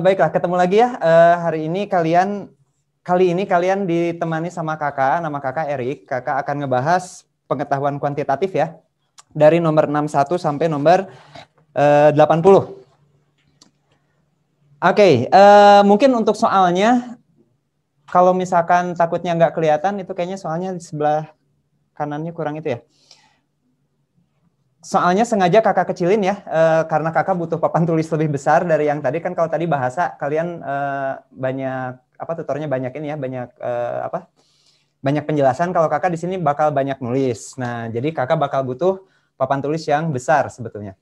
Baiklah, ketemu lagi ya. Hari ini kali ini kalian ditemani sama kakak, nama kakak Erik. Kakak akan ngebahas pengetahuan kuantitatif ya. Dari nomor 61 sampai nomor 80. Oke, mungkin untuk soalnya, kalau misalkan takutnya nggak kelihatan, itu kayaknya soalnya di sebelah kanannya kurang itu ya. Soalnya sengaja kakak kecilin ya, karena kakak butuh papan tulis lebih besar dari yang tadi. Kan kalau tadi bahasa kalian banyak tutornya banyak ini ya, banyak penjelasan. Kalau kakak di sini bakal banyak nulis. Nah, jadi kakak bakal butuh papan tulis yang besar sebetulnya.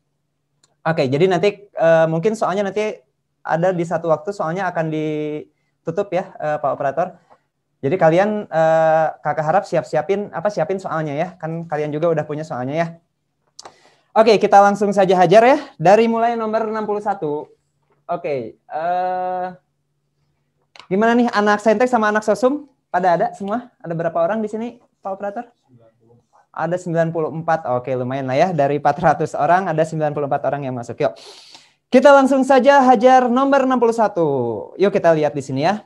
Oke, jadi nanti mungkin soalnya nanti ada di satu waktu soalnya akan ditutup ya, Pak Operator. Jadi kalian kakak harap siapin soalnya ya. Kan kalian juga udah punya soalnya ya. Oke, kita langsung saja hajar ya. Dari mulai nomor 61. Oke. Gimana nih anak saintek sama anak sosum? Pada ada semua? Ada berapa orang di sini, Pak Operator? 94. Ada 94. Oke, lumayan lah ya. Dari 400 orang ada 94 orang yang masuk. Yuk. Kita langsung saja hajar nomor 61. Yuk kita lihat di sini ya.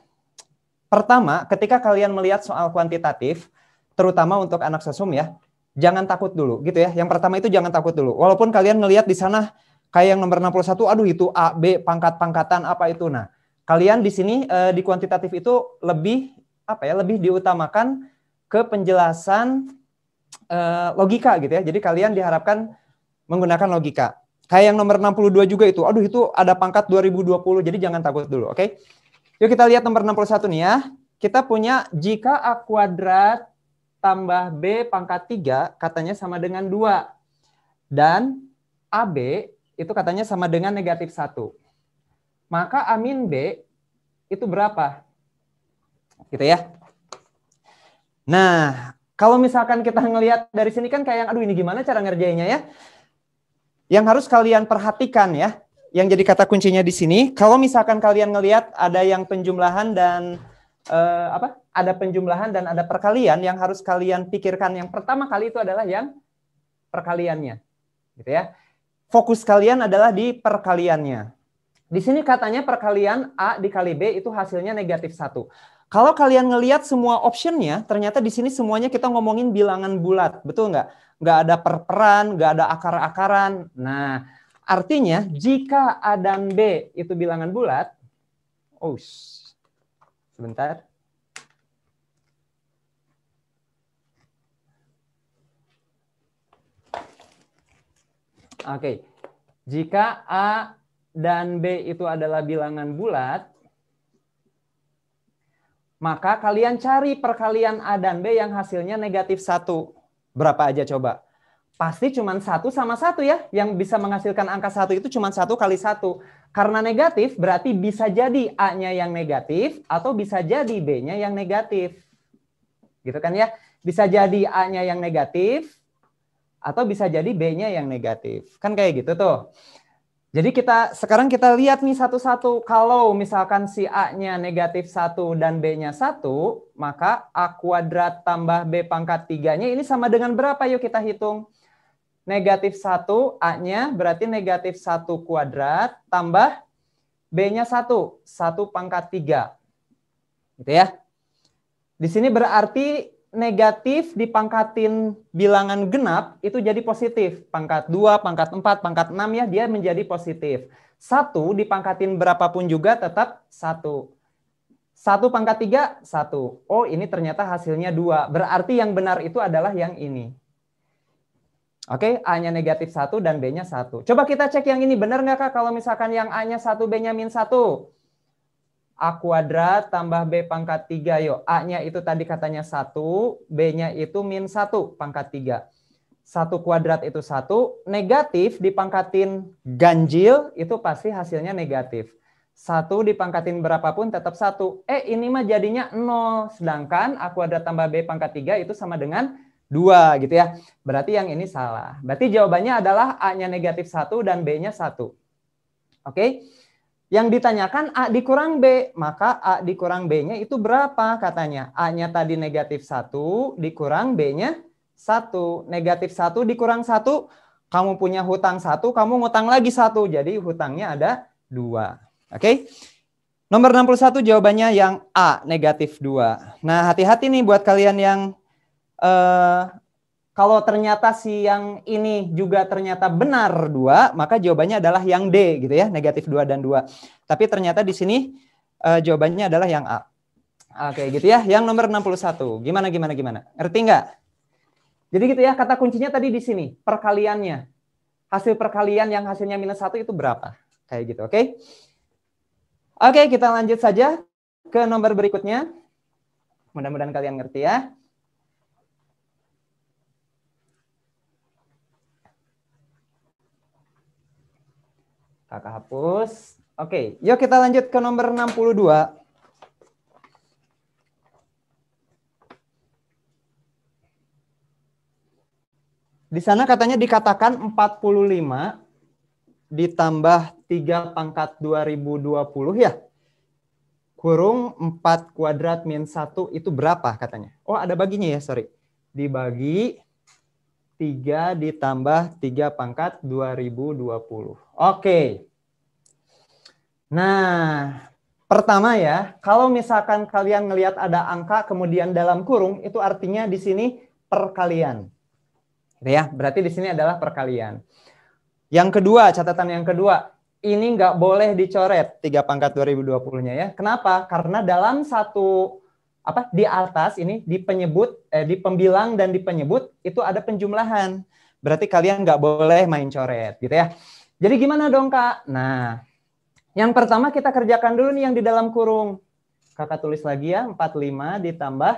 Pertama, ketika kalian melihat soal kuantitatif, terutama untuk anak sosum ya, jangan takut dulu gitu ya. Yang pertama itu jangan takut dulu. Walaupun kalian ngelihat di sana kayak yang nomor 61, aduh itu A, B, pangkat-pangkatan apa itu. Nah, kalian di sini di kuantitatif itu lebih lebih diutamakan ke penjelasan logika gitu ya. Jadi kalian diharapkan menggunakan logika. Kayak yang nomor 62 juga itu, aduh itu ada pangkat 2020, jadi jangan takut dulu, oke? Yuk kita lihat nomor 61 nih ya. Kita punya jika A kuadrat tambah B pangkat 3 katanya sama dengan 2. Dan AB itu katanya sama dengan negatif 1. Maka A min B itu berapa? Gitu ya. Nah, kalau misalkan kita ngelihat dari sini kan kayak, aduh ini gimana cara ngerjainnya ya? Yang harus kalian perhatikan ya, yang jadi kata kuncinya di sini, kalau misalkan kalian ngelihat ada yang penjumlahan dan ada penjumlahan dan ada perkalian, yang harus kalian pikirkan yang pertama kali itu adalah yang perkaliannya, gitu ya. Fokus kalian adalah di perkaliannya. Di sini katanya perkalian A dikali B itu hasilnya negatif 1. Kalau kalian ngelihat semua optionnya, ternyata di sini semuanya kita ngomongin bilangan bulat, betul nggak? Nggak ada perperan, nggak ada akar-akaran. Nah, artinya jika A dan B itu bilangan bulat, sebentar. Oke, jika A dan B itu adalah bilangan bulat, maka kalian cari perkalian A dan B yang hasilnya negatif 1. Berapa aja coba? Pasti cuma 1 sama 1 ya. Yang bisa menghasilkan angka 1 itu cuma 1 kali 1. Karena negatif berarti bisa jadi A-nya yang negatif atau bisa jadi B-nya yang negatif. Gitu kan ya? Bisa jadi A-nya yang negatif atau bisa jadi B-nya yang negatif. Kan kayak gitu tuh. Jadi sekarang kita lihat nih satu-satu. Kalau misalkan si A-nya negatif 1 dan B-nya 1, maka A kuadrat tambah B pangkat 3-nya ini sama dengan berapa? Yuk kita hitung. Negatif 1, A-nya berarti negatif 1 kuadrat tambah B-nya 1 pangkat 3. Gitu ya. Di sini berarti negatif dipangkatin bilangan genap itu jadi positif. Pangkat 2, pangkat 4, pangkat 6 ya dia menjadi positif. 1 dipangkatin berapapun juga tetap 1. 1 pangkat 3, 1. Oh ini ternyata hasilnya 2. Berarti yang benar itu adalah yang ini. Oke, A-nya negatif 1 dan B-nya 1. Coba kita cek yang ini benar nggak Kak? Kalau misalkan yang A-nya 1, B-nya min 1. A kuadrat tambah B pangkat 3. Yuk, A-nya itu tadi katanya 1, B-nya itu min 1 pangkat 3. 1 kuadrat itu 1, negatif dipangkatin ganjil itu pasti hasilnya negatif. 1 dipangkatin berapapun tetap 1. Ini mah jadinya 0. Sedangkan A kuadrat tambah B pangkat 3 itu sama dengan 2 gitu ya. Berarti yang ini salah. Berarti jawabannya adalah A-nya negatif 1 dan B-nya 1. Oke. Yang ditanyakan A dikurang B, maka A dikurang B-nya itu berapa katanya? A-nya tadi negatif 1, dikurang B-nya 1. Negatif 1 dikurang 1, kamu punya hutang 1, kamu ngutang lagi 1. Jadi hutangnya ada 2. Oke. Nomor 61 jawabannya yang A, negatif 2. Nah, hati-hati nih buat kalian yang kalau ternyata si yang ini juga ternyata benar 2, maka jawabannya adalah yang D gitu ya, negatif 2 dan 2. Tapi ternyata di sini jawabannya adalah yang A. Oke, gitu ya. Yang nomor 61. Gimana? Ngerti nggak? Jadi gitu ya, kata kuncinya tadi di sini, perkaliannya. Hasil perkalian yang hasilnya minus 1 itu berapa? Kayak gitu, oke? Oke, kita lanjut saja ke nomor berikutnya. Mudah-mudahan kalian ngerti ya. Kakak hapus. Oke, yuk kita lanjut ke nomor 62. Di sana katanya dikatakan 45 ditambah 3 pangkat 2020 ya. Kurung 4 kuadrat min 1 itu berapa katanya? Oh, ada baginya ya, sorry. Dibagi 3 ditambah 3 pangkat 2020. Oke. Nah, pertama ya, kalau misalkan kalian ngelihat ada angka kemudian dalam kurung, itu artinya di sini perkalian. Ya, berarti di sini adalah perkalian. Yang kedua, catatan yang kedua, ini nggak boleh dicoret 3 pangkat 2020-nya ya. Kenapa? Karena dalam satu di atas ini di penyebut, di pembilang dan di penyebut itu ada penjumlahan. Berarti kalian nggak boleh main coret, gitu ya. Jadi gimana dong, Kak? Nah, yang pertama kita kerjakan dulu nih yang di dalam kurung. Kakak tulis lagi ya, 45 ditambah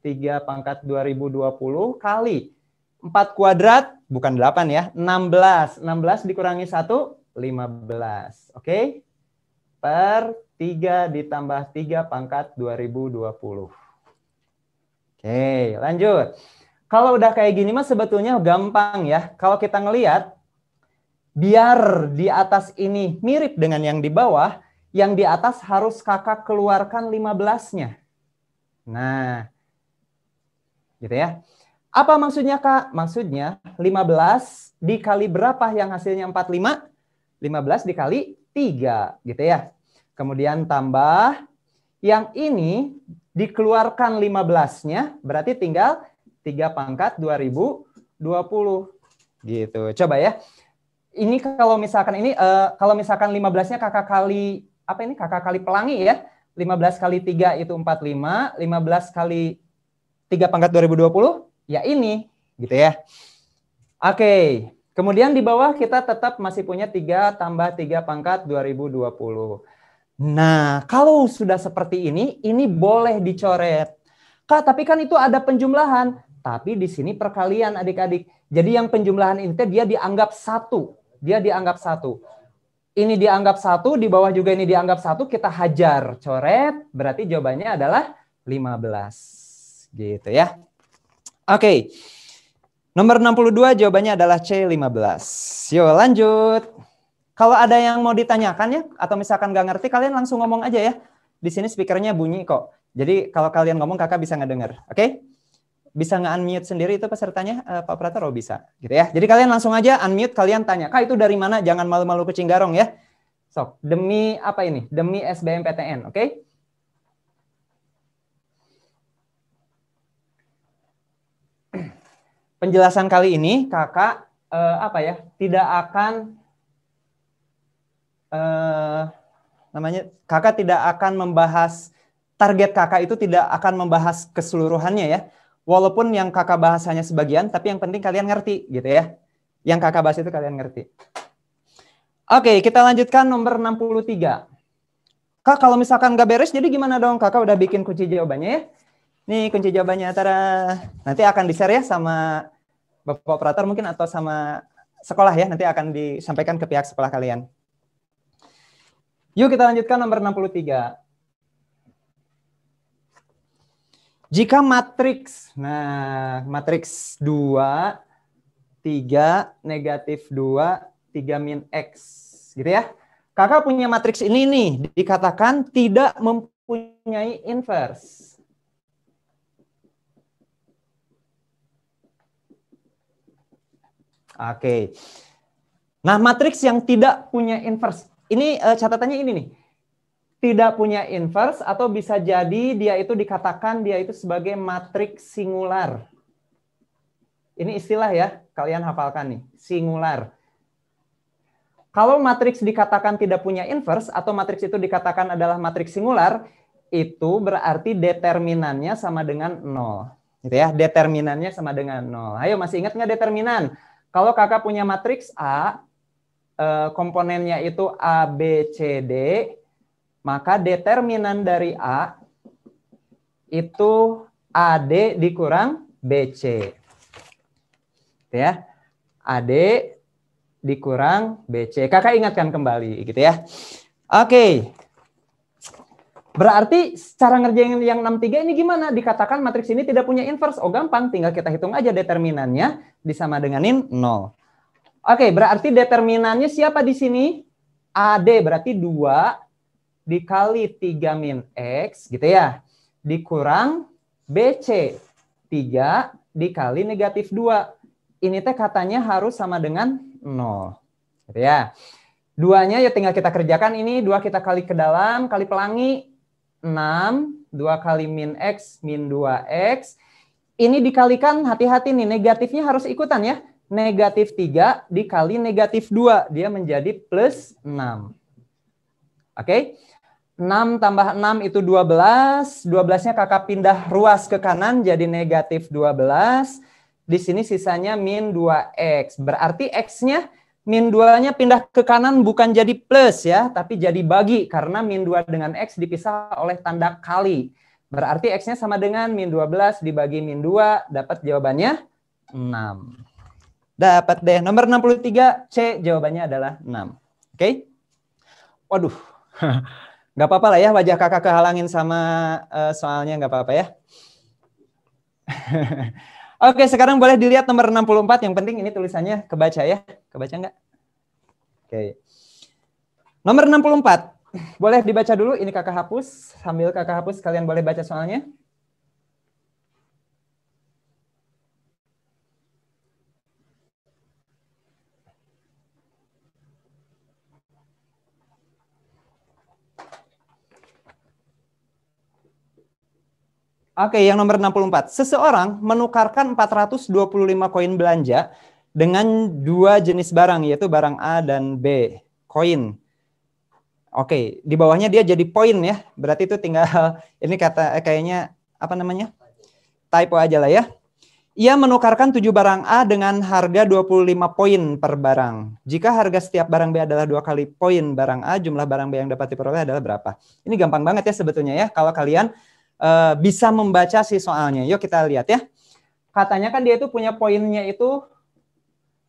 3 pangkat 2020 kali 4 kuadrat, bukan 8 ya, 16. 16 dikurangi 1, 15. Oke? Per 3 ditambah 3 pangkat 2020. Oke, lanjut. Kalau udah kayak gini mah sebetulnya gampang ya. Kalau kita ngelihat, biar di atas ini mirip dengan yang di bawah, yang di atas harus kakak keluarkan 15-nya. Nah, gitu ya. Apa maksudnya, Kak? Maksudnya 15 dikali berapa yang hasilnya 45? 15 dikali 3, gitu ya. Kemudian tambah, yang ini dikeluarkan 15-nya, berarti tinggal 3 pangkat 2020. Gitu. Coba ya. Ini kalau misalkan ini, kalau misalkan 15-nya kakak kali, kakak kali pelangi ya. 15 kali 3 itu 45, 15 kali 3 pangkat 2020, ya ini, gitu ya. Oke, kemudian di bawah kita tetap masih punya 3 tambah 3 pangkat 2020. Nah, kalau sudah seperti ini boleh dicoret. Kak, tapi kan itu ada penjumlahan. Tapi di sini perkalian adik-adik. Jadi yang penjumlahan ini dia dianggap 1. Dia dianggap 1. Ini dianggap 1, di bawah juga ini dianggap 1, kita hajar, coret, berarti jawabannya adalah 15. Gitu ya. Oke, nomor 62 jawabannya adalah C15. Yuk lanjut. Kalau ada yang mau ditanyakan ya, atau misalkan nggak ngerti, kalian langsung ngomong aja ya. Di sini speakernya bunyi kok. Jadi kalau kalian ngomong kakak bisa ngedenger. Oke? Bisa nge-unmute sendiri itu pesertanya, Pak Pratero bisa. Gitu ya. Jadi kalian langsung aja unmute, kalian tanya. Kak itu dari mana? Jangan malu-malu kucing garong ya. Sok, demi apa ini? Demi SBMPTN, oke? Penjelasan kali ini kakak tidak akan kakak tidak akan membahas target kakak itu tidak akan membahas keseluruhannya ya. Walaupun yang kakak bahas hanya sebagian, tapi yang penting kalian ngerti gitu ya. Yang kakak bahas itu kalian ngerti. Oke, kita lanjutkan nomor 63. Kak, kalau misalkan nggak beres jadi gimana dong? Kakak udah bikin kunci jawabannya ya. Nih kunci jawabannya, Tara. Nanti akan di-share ya sama Bapak Operator mungkin atau sama sekolah ya. Nanti akan disampaikan ke pihak sekolah kalian. Yuk kita lanjutkan nomor 63. Jika matriks, matriks 2, 3, negatif 2, 3 min X. Gitu ya. Kakak punya matriks ini nih, dikatakan tidak mempunyai inverse. Oke. Nah, matriks yang tidak punya inverse. Ini catatannya ini nih. tidak punya inverse, atau bisa jadi dia itu dikatakan dia itu sebagai matriks singular. Ini istilah ya, kalian hafalkan nih, singular. Kalau matriks dikatakan tidak punya inverse atau matriks itu dikatakan adalah matriks singular, itu berarti determinannya sama dengan 0. Gitu ya, determinannya sama dengan 0. Ayo, masih ingat nggak determinan? Kalau kakak punya matriks A, komponennya itu A, B, C, D, maka determinan dari A itu AD dikurang BC. Gitu ya, AD dikurang BC. Kakak ingatkan kembali gitu ya. Oke. Berarti cara ngerjain yang 63 ini gimana? Dikatakan matriks ini tidak punya inverse. Oh, gampang, tinggal kita hitung aja determinannya disama denganin 0. Oke, berarti determinannya siapa di sini? AD berarti 2 dikali 3 min X gitu ya. Dikurang BC 3 dikali negatif 2. Ini teh katanya harus sama dengan 0. Gitu ya. Duanya ya tinggal kita kerjakan ini. 2 kita kali ke dalam, kali pelangi. 6, 2 kali min X, min 2X. Ini dikalikan, hati-hati nih, negatifnya harus ikutan ya. Negatif 3 dikali negatif 2. Dia menjadi plus 6. Oke. 6 tambah 6 itu 12. 12-nya kakak pindah ruas ke kanan jadi negatif 12. Di sini sisanya min 2X. Berarti X-nya min 2-nya pindah ke kanan bukan jadi plus ya, tapi jadi bagi karena min 2 dengan X dipisah oleh tanda kali. Berarti X-nya sama dengan min 12 dibagi min 2, dapat jawabannya 6. Dapat deh. Nomor 63 C jawabannya adalah 6. Oke? Waduh. Nggak apa-apa lah ya wajah kakak kehalangin sama soalnya, nggak apa-apa ya. Oke, sekarang boleh dilihat nomor 64. Yang penting ini tulisannya kebaca ya. Kebaca nggak? Oke. Nomor 64. Boleh dibaca dulu. Ini kakak hapus. Sambil kakak hapus, kalian boleh baca soalnya. Oke, yang nomor 64. Seseorang menukarkan 425 koin belanja dengan 2 jenis barang, yaitu barang A dan B. Koin. Oke, di bawahnya dia jadi poin ya. Berarti itu tinggal, ini kata kayaknya, apa namanya? Typo aja lah ya. Ia menukarkan 7 barang A dengan harga 25 poin per barang. Jika harga setiap barang B adalah 2 kali poin barang A, jumlah barang B yang dapat diperoleh adalah berapa? Ini gampang banget ya sebetulnya ya, kalau kalian bisa membaca si soalnya. Yuk kita lihat ya. Katanya kan dia itu punya poinnya itu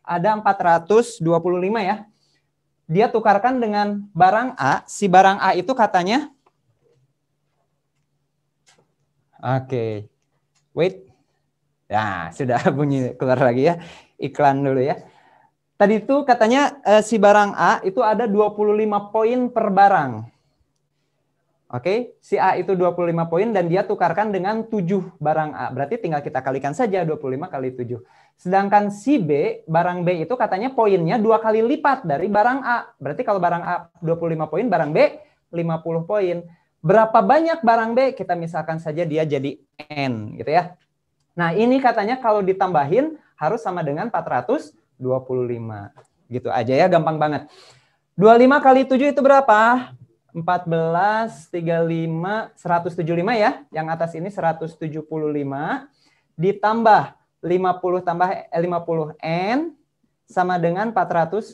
ada 425 ya. Dia tukarkan dengan barang A. Si barang A itu katanya, oke, wait. Nah, sudah bunyi keluar lagi ya. Iklan dulu ya. Tadi itu katanya si barang A itu ada 25 poin per barang. Oke, si A itu 25 poin dan dia tukarkan dengan 7 barang A. Berarti tinggal kita kalikan saja 25 kali 7. Sedangkan si B, barang B itu katanya poinnya 2 kali lipat dari barang A. Berarti kalau barang A 25 poin, barang B 50 poin. Berapa banyak barang B? Kita misalkan saja dia jadi N gitu ya. Nah, ini katanya kalau ditambahin harus sama dengan 425. Gitu aja ya, gampang banget. 25 kali 7 itu berapa? 14, 35, 175 ya. Yang atas ini 175. Ditambah 50 tambah 50 N sama dengan 425.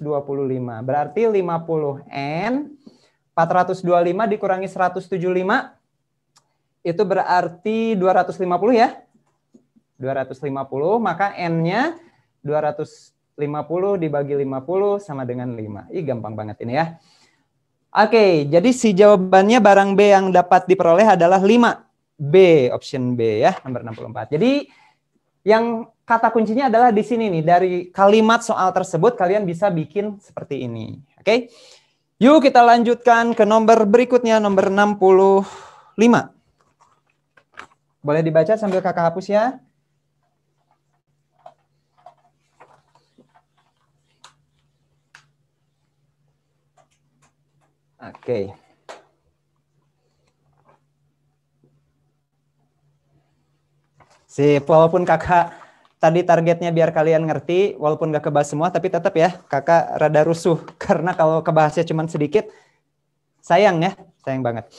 Berarti 50 N, 425 dikurangi 175, itu berarti 250 ya. 250, maka N-nya 250 dibagi 50 sama dengan 5. Ih, gampang banget ini ya. Oke, jadi si jawabannya barang B yang dapat diperoleh adalah 5. B, option B ya, nomor 64. Jadi yang kata kuncinya adalah di sini nih, dari kalimat soal tersebut kalian bisa bikin seperti ini. Oke, yuk kita lanjutkan ke nomor berikutnya, nomor 65. Boleh dibaca sambil kakak hapus ya. Oke. Sip, walaupun kakak tadi targetnya biar kalian ngerti, walaupun gak kebahas semua, tapi tetap ya kakak rada rusuh. Karena kalau kebahasnya cuma sedikit, sayang ya, sayang banget.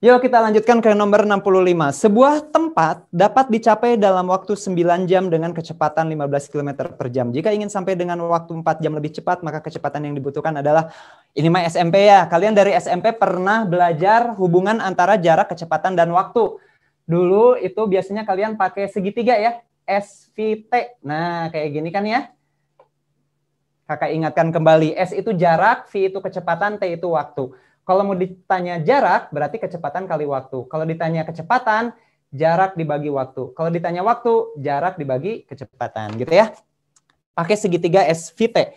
Yuk kita lanjutkan ke nomor 65. Sebuah tempat dapat dicapai dalam waktu 9 jam dengan kecepatan 15 km per jam. Jika ingin sampai dengan waktu 4 jam lebih cepat, maka kecepatan yang dibutuhkan adalah, ini mah SMP ya. Kalian dari SMP pernah belajar hubungan antara jarak, kecepatan, dan waktu. Dulu itu biasanya kalian pakai segitiga ya, SVT. Nah, kayak gini kan ya. Kakak ingatkan kembali, S itu jarak, V itu kecepatan, T itu waktu. Kalau mau ditanya jarak, berarti kecepatan kali waktu. Kalau ditanya kecepatan, jarak dibagi waktu. Kalau ditanya waktu, jarak dibagi kecepatan. Gitu ya. Pakai segitiga SVT.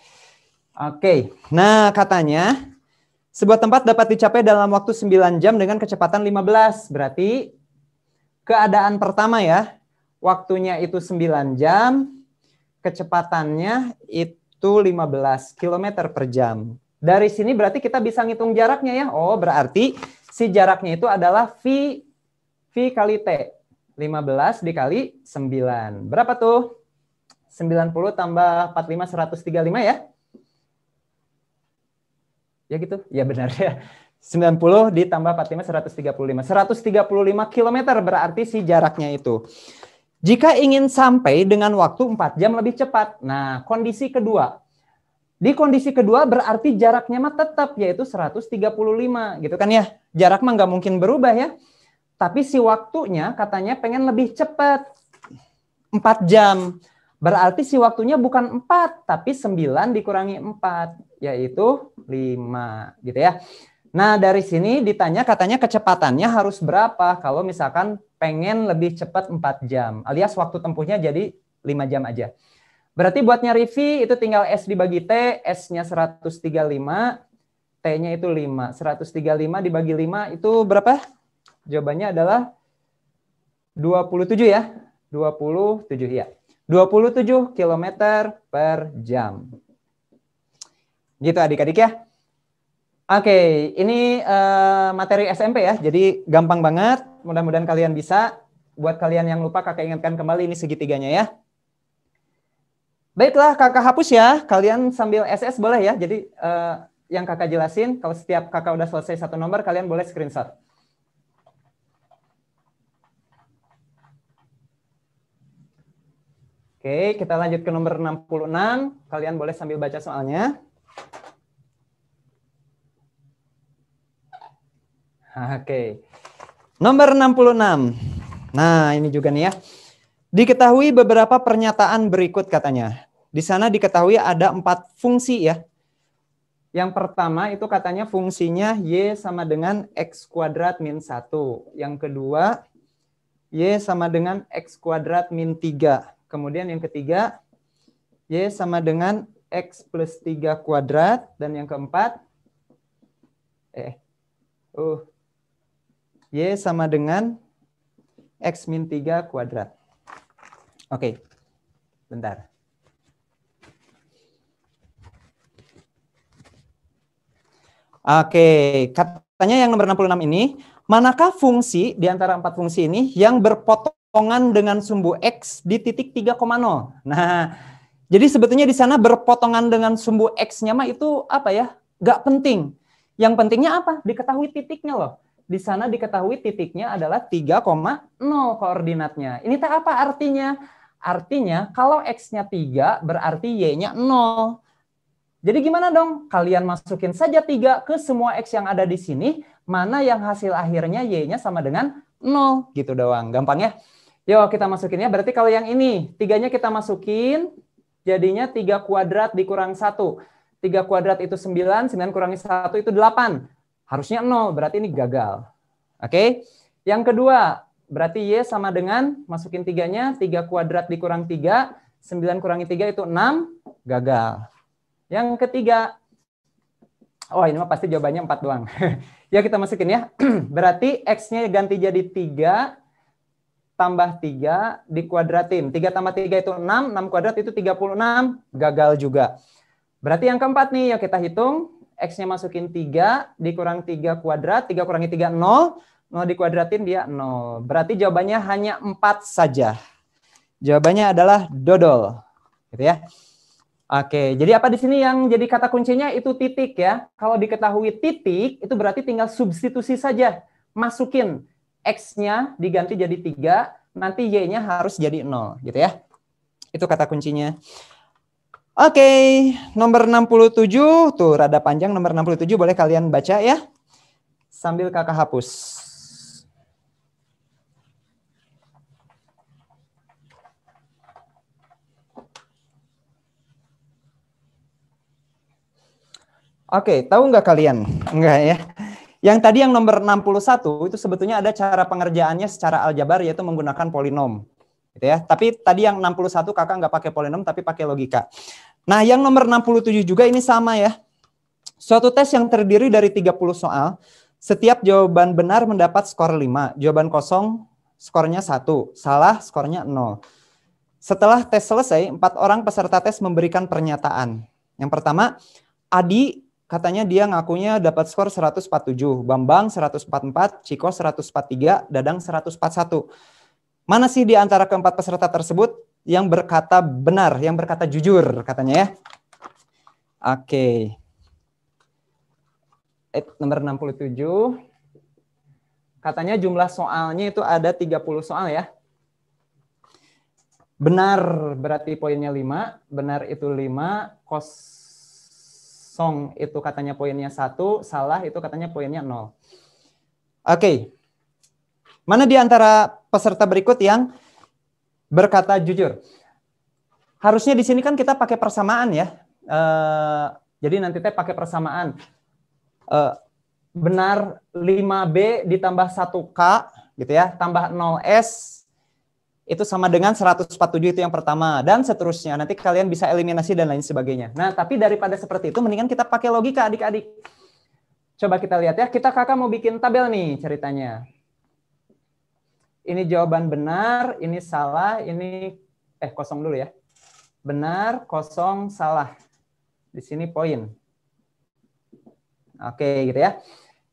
Oke. Nah, katanya, sebuah tempat dapat dicapai dalam waktu 9 jam dengan kecepatan 15. Berarti, keadaan pertama ya, waktunya itu 9 jam, kecepatannya itu 15 km per jam. Dari sini berarti kita bisa ngitung jaraknya ya. Oh, berarti si jaraknya itu adalah V kali T. 15 dikali 9. Berapa tuh? 90 tambah 45, 135 ya? Ya gitu? Ya benar ya. 90 ditambah 45, 135. 135 km berarti si jaraknya itu. Jika ingin sampai dengan waktu 4 jam lebih cepat. Nah, kondisi kedua. Di kondisi kedua berarti jaraknya mah tetap yaitu 135 gitu kan ya. Jarak mah nggak mungkin berubah ya. Tapi si waktunya katanya pengen lebih cepat. 4 jam. Berarti si waktunya bukan 4 tapi 9 dikurangi 4 yaitu 5 gitu ya. Nah, dari sini ditanya katanya kecepatannya harus berapa kalau misalkan pengen lebih cepat 4 jam. Alias waktu tempuhnya jadi 5 jam aja. Berarti buat nyari V itu tinggal S dibagi T, S-nya 135, T-nya itu 5. 135 dibagi 5 itu berapa? Jawabannya adalah 27 ya. 27 ya. 27 km per jam. Gitu adik-adik ya. Oke, ini materi SMP ya. Jadi gampang banget. Mudah-mudahan kalian bisa. Buat kalian yang lupa kakak ingatkan kembali ini segitiganya ya. Baiklah, kakak hapus ya. Kalian sambil SS boleh ya. Jadi yang kakak jelasin, kalau setiap kakak udah selesai satu nomor, kalian boleh screenshot. Oke, kita lanjut ke nomor 66. Kalian boleh sambil baca soalnya. Oke. Nomor 66. Nah, ini juga nih ya. Diketahui beberapa pernyataan berikut katanya. Di sana diketahui ada 4 fungsi ya. Yang pertama itu katanya fungsinya Y sama dengan X kuadrat min 1. Yang kedua, Y sama dengan X kuadrat min 3. Kemudian yang ketiga, Y sama dengan X plus 3 kuadrat. Dan yang keempat, Y sama dengan X min 3 kuadrat. Oke, bentar. Oke, katanya yang nomor 66 ini, manakah fungsi di antara 4 fungsi ini yang berpotongan dengan sumbu X di titik 3,0? Nah, jadi sebetulnya di sana berpotongan dengan sumbu X-nya mah itu apa ya? Gak penting. Yang pentingnya apa? Diketahui titiknya loh. Di sana diketahui titiknya adalah 3,0 koordinatnya. Ini teh apa artinya? Artinya kalau X-nya 3 berarti Y-nya 0. Jadi gimana dong? Kalian masukin saja 3 ke semua X yang ada di sini. Mana yang hasil akhirnya Y-nya sama dengan 0. Gitu doang. Gampang ya? Yuk kita masukin ya. Berarti kalau yang ini, 3-nya kita masukin. Jadinya 3 kuadrat dikurang 1. 3 kuadrat itu 9. 9 kurangi 1 itu 8. Harusnya 0. Berarti ini gagal. Oke. Yang kedua. Berarti Y sama dengan, masukin 3-nya, 3 kuadrat dikurang 3, 9 kurangi 3 itu 6, gagal. Yang ketiga, oh ini mah pasti jawabannya 4 doang. Ya kita masukin ya, berarti X-nya ganti jadi 3, tambah 3, dikuadratin. 3 tambah 3 itu 6, 6 kuadrat itu 36, gagal juga. Berarti yang keempat nih, ya kita hitung, X-nya masukin 3, dikurang 3 kuadrat, 3 kurangi 3, 0, 0 dikuadratin dia 0. Berarti jawabannya hanya 4 saja. Jawabannya adalah dodol. Gitu ya. Oke, jadi apa di sini yang jadi kata kuncinya itu titik ya. Kalau diketahui titik, itu berarti tinggal substitusi saja. Masukin X-nya diganti jadi 3, nanti Y-nya harus jadi 0 gitu ya. Itu kata kuncinya. Oke, nomor 67, tuh rada panjang nomor 67, boleh kalian baca ya. Sambil kakak hapus. Oke, tahu nggak kalian? Enggak ya. Yang tadi yang nomor 61 itu sebetulnya ada cara pengerjaannya secara aljabar yaitu menggunakan polinom. Gitu ya. Tapi tadi yang 61 kakak nggak pakai polinom tapi pakai logika. Nah, yang nomor 67 juga ini sama ya. Suatu tes yang terdiri dari 30 soal, setiap jawaban benar mendapat skor 5, jawaban kosong skornya 1, salah skornya 0. Setelah tes selesai, 4 orang peserta tes memberikan pernyataan. Yang pertama, Adi katanya dia ngakunya dapat skor 147, Bambang 144, Ciko 143, Dadang 141. Mana sih di antara keempat peserta tersebut yang berkata benar, yang berkata jujur katanya ya. Oke. Nomor 67. Katanya jumlah soalnya itu ada 30 soal ya. Benar berarti poinnya 5, benar itu 5, kosong itu katanya poinnya 1, salah itu katanya poinnya 0. Oke. Mana di antara peserta berikut yang berkata jujur? Harusnya di sini kan kita pakai persamaan ya. Jadi nanti teh pakai persamaan. Benar 5B ditambah 1K gitu ya, tambah 0S itu sama dengan 147 itu yang pertama dan seterusnya. Nanti kalian bisa eliminasi dan lain sebagainya. Nah, tapi daripada seperti itu mendingan kita pakai logika adik-adik. Coba kita lihat ya, kakak mau bikin tabel nih ceritanya. Ini jawaban benar, ini salah, ini kosong dulu ya. Benar, kosong, salah. Di sini poin. Oke, gitu ya.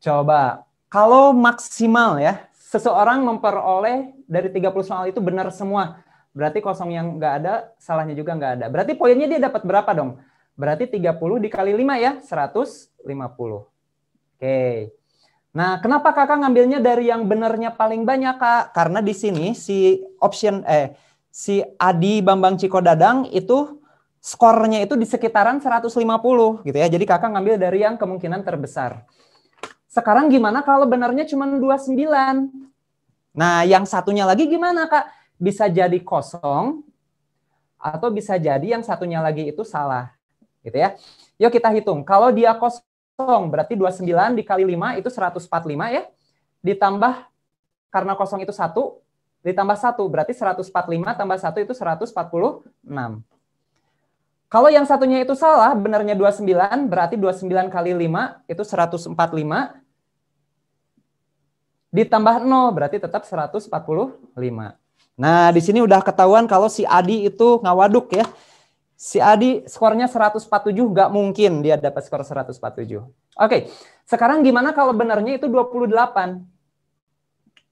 Coba, kalau maksimal ya, seseorang memperoleh dari 30 soal itu benar semua. Berarti kosong yang nggak ada, salahnya juga nggak ada. Berarti poinnya dia dapat berapa dong? Berarti 30 dikali 5 ya, 150. Oke. Nah, kenapa kakak ngambilnya dari yang benarnya paling banyak, Kak? Karena di sini si Adi, Bambang, Ciko, Dadang itu skornya itu di sekitaran 150 gitu ya. Jadi kakak ngambil dari yang kemungkinan terbesar. Sekarang gimana kalau benarnya cuma 29? Nah, yang satunya lagi gimana, Kak? Bisa jadi kosong atau bisa jadi yang satunya lagi itu salah. Gitu ya. Yuk kita hitung. Kalau dia kosong berarti 29 dikali 5 itu 145 ya. Ditambah karena kosong itu 1 ditambah 1 berarti 145 tambah 1 itu 146. Kalau yang satunya itu salah, benarnya 29, berarti 29 kali 5 itu 145. Ditambah 0, berarti tetap 145. Nah, di sini udah ketahuan kalau si Adi itu ngawaduk ya. Si Adi skornya 147, nggak mungkin dia dapat skor 147. Oke, sekarang gimana kalau benarnya itu 28?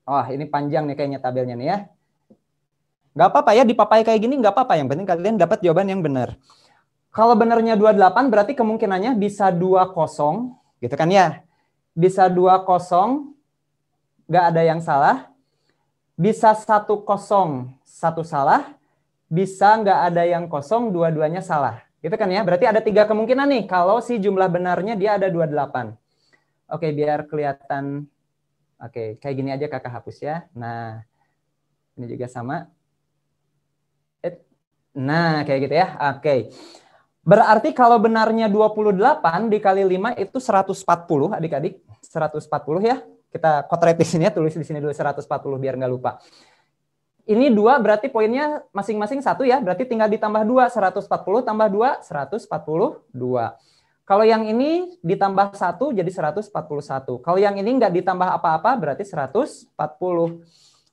Oh, ini panjang nih kayaknya tabelnya nih ya. Nggak apa-apa ya, dipapai kayak gini nggak apa-apa. Yang penting kalian dapat jawaban yang benar. Kalau benarnya 28 berarti kemungkinannya bisa 20 gitu kan ya. Bisa 20, nggak ada yang salah. Bisa 10, 1 salah. Bisa nggak ada yang kosong, dua-duanya salah. Gitu kan ya. Berarti ada 3 kemungkinan nih kalau si jumlah benarnya dia ada 28. Oke, biar kelihatan. Oke, kayak gini aja kakak hapus ya. Nah, ini juga sama. Nah, kayak gitu ya. Oke. Berarti kalau benarnya 28 dikali 5 itu 140 adik-adik. 140 ya. Kita kotret di sini ya, tulis di sini dulu 140 biar nggak lupa. Ini 2 berarti poinnya masing-masing 1 ya. Berarti tinggal ditambah 2. 140 tambah 2, 142. Kalau yang ini ditambah 1 jadi 141. Kalau yang ini nggak ditambah apa-apa berarti 140.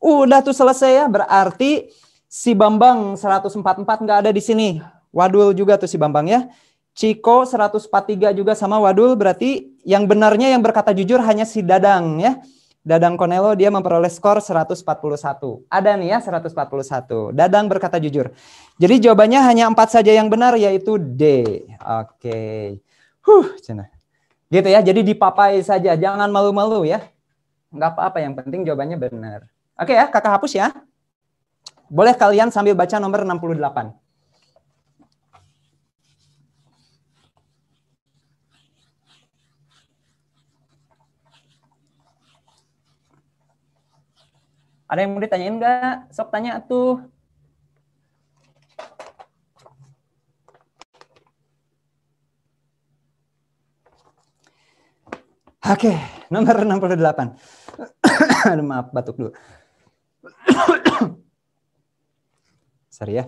Udah tuh selesai ya. Berarti si Bambang 144 nggak ada di sini. Wadul juga tuh si Bambang ya. Ciko 143 juga sama Wadul. Berarti yang benarnya yang berkata jujur hanya si Dadang ya. Dadang Konelo dia memperoleh skor 141. Ada nih ya 141. Dadang berkata jujur. Jadi jawabannya hanya 4 saja yang benar yaitu D. Oke. Cina. Gitu ya. Jadi dipapai saja, jangan malu-malu ya. Enggak apa-apa, yang penting jawabannya benar. Oke ya, kakak hapus ya. Boleh kalian sambil baca nomor 68. Ada yang mau ditanyain nggak? Sok tanya tuh. Oke, nomor 68. Aduh, maaf, batuk dulu. Sorry ya.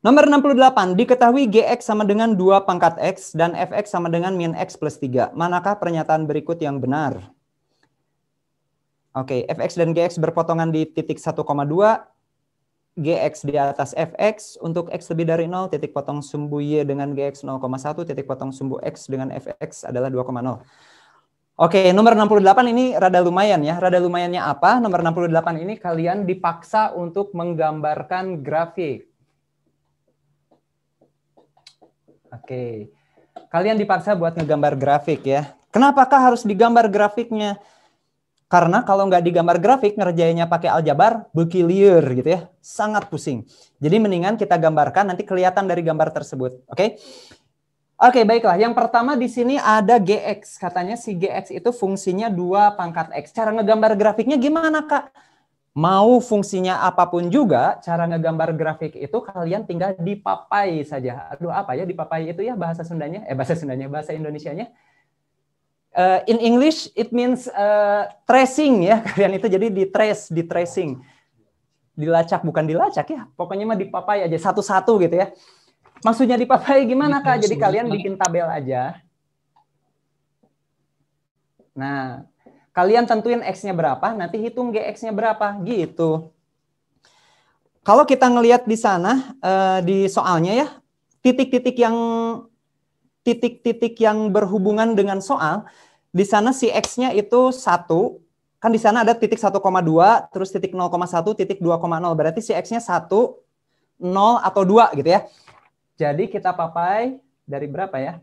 Nomor 68, diketahui Gx sama dengan 2 pangkat X dan Fx sama dengan min X plus 3. Manakah pernyataan berikut yang benar? Oke, Fx dan Gx berpotongan di titik 1,2. Gx di atas Fx. Untuk X lebih dari 0, titik potong sumbu Y dengan Gx 0,1, titik potong sumbu X dengan Fx adalah 2,0. Oke, nomor 68 ini rada lumayan ya. Rada lumayannya apa? Nomor 68 ini kalian dipaksa untuk menggambarkan grafik. Oke, kalian dipaksa buat ngegambar grafik ya. Kenapakah harus digambar grafiknya? Karena kalau nggak digambar grafik, ngerjainnya pakai aljabar, bekilier gitu ya. Sangat pusing. Jadi mendingan kita gambarkan, nanti kelihatan dari gambar tersebut. Oke? Oke, baiklah. Yang pertama di sini ada Gx. Katanya si Gx itu fungsinya 2 pangkat X. Cara ngegambar grafiknya gimana, Kak? Mau fungsinya apapun juga, cara ngegambar grafik itu kalian tinggal dipapai saja. Aduh, apa ya dipapai itu ya bahasa Sundanya? Bahasa Indonesianya. In English it means tracing ya, kalian itu jadi di tracing. Dilacak, bukan dilacak ya. Pokoknya mah dipapai aja satu-satu gitu ya. Maksudnya dipapai gimana, Kak? Jadi kalian bikin tabel aja. Nah, kalian tentuin X-nya berapa, nanti hitung GX-nya berapa, gitu. Kalau kita ngelihat di sana, di soalnya ya, titik-titik yang berhubungan dengan soal, di sana si X-nya itu 1, kan di sana ada titik 1,2, terus titik 0,1, titik 2,0, berarti si X-nya 1, 0, atau 2 gitu ya. Jadi kita papai dari berapa ya?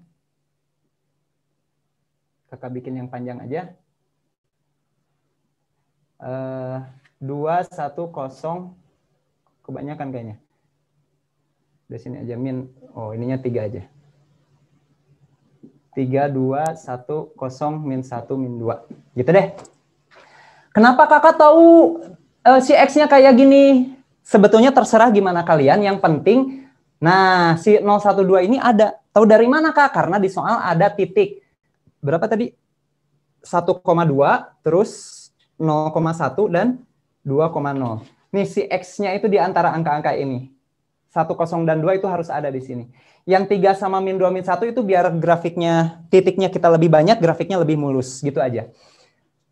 Kakak bikin yang panjang aja. 2, 1, 0, kebanyakan kayaknya. Di sini aja min, oh ininya 3 aja. 3, 2, 1, 0, min 1, min 2. Gitu deh. Kenapa kakak tahu si X-nya kayak gini? Sebetulnya terserah gimana kalian, yang penting, nah si 012 ini ada. Tahu dari mana, Kak? Karena di soal ada titik. Berapa tadi? 1,2, terus 0,1 dan 2,0. Nih si X-nya itu di antara angka-angka ini. 1, 0, dan 2 itu harus ada di sini. Yang 3 sama min 2, min 1 itu biar grafiknya, titiknya kita lebih banyak, grafiknya lebih mulus. Gitu aja.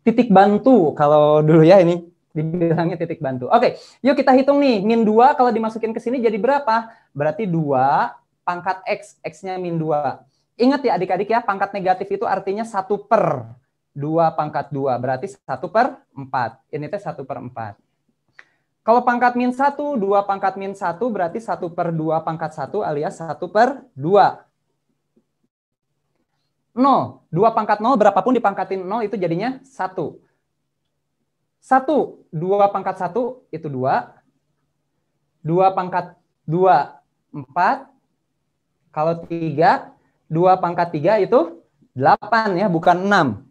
Titik bantu, kalau dulu ya ini dibilangnya titik bantu. Oke, yuk kita hitung nih. Min 2 kalau dimasukin ke sini jadi berapa? Berarti 2 pangkat X. X-nya min 2. Ingat ya adik-adik ya, pangkat negatif itu artinya 1/2 pangkat 2. Berarti 1/4. Ini teh 1/4. Kalau pangkat min 1, 2 pangkat min 1 berarti 1/2 pangkat 1 alias 1/2. 0. 2 pangkat 0 berapapun dipangkatin 0 itu jadinya 1. 1. 2 pangkat 1 itu 2. 2 pangkat 2, 4. Kalau 3, 2 pangkat 3 itu 8 ya, bukan 6.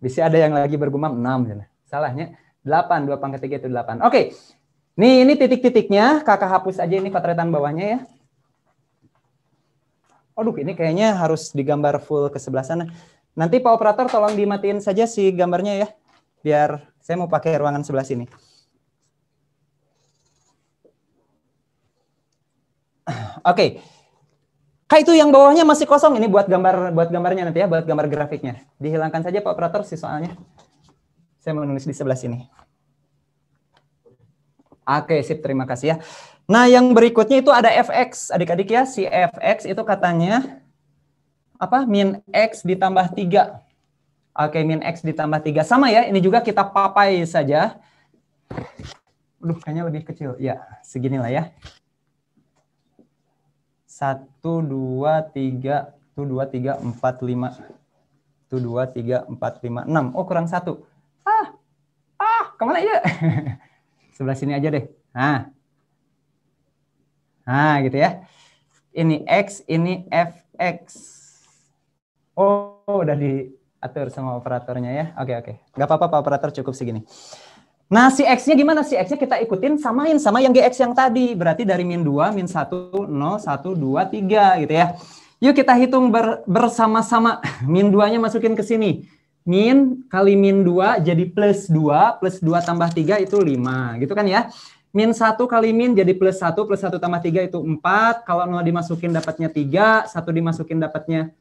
Bisa ada yang lagi bergumam 6. Salahnya 8, 2 pangkat 3 itu 8. Oke, ini titik-titiknya. Kakak hapus aja ini potretan bawahnya ya. Aduh, ini kayaknya harus digambar full ke sebelah sana. Nanti Pak Operator tolong dimatiin saja si gambarnya ya. Biar saya mau pakai ruangan sebelah sini. Oke. Kak, itu yang bawahnya masih kosong, ini buat gambarnya nanti ya, buat gambar grafiknya. Dihilangkan saja Pak Operator si soalnya. Saya mau nulis di sebelah sini. Oke, sip, terima kasih ya. Nah, yang berikutnya itu ada fx. Adik-adik ya, si fx itu katanya apa? Min x ditambah 3. Oke, min X ditambah 3. Sama ya, ini juga kita papai saja. Aduh, kayaknya lebih kecil. Ya, seginilah ya. 1, 2, 3. 1, 2, 3, 4, 5. 1, 2, 3, 4, 5, 6. Oh, kurang 1. Kemana ya? Sebelah sini aja deh. Nah, gitu ya. Ini X, ini FX. Oh, udah diatur sama operatornya ya. Oke. Nggak apa-apa, Pak Operator, cukup segini. Nah, si X-nya gimana? Si X-nya kita ikutin samain sama yang GX yang tadi. Berarti dari min 2, min 1, 0, 1, 2, 3 gitu ya. Yuk kita hitung bersama-sama. Min 2-nya masukin ke sini. Min kali min 2 jadi plus 2. Plus 2 tambah 3 itu 5. Gitu kan ya. Min 1 kali min jadi plus 1. Plus 1 tambah 3 itu 4. Kalau 0 dimasukin dapatnya 3. 1 dimasukin dapatnya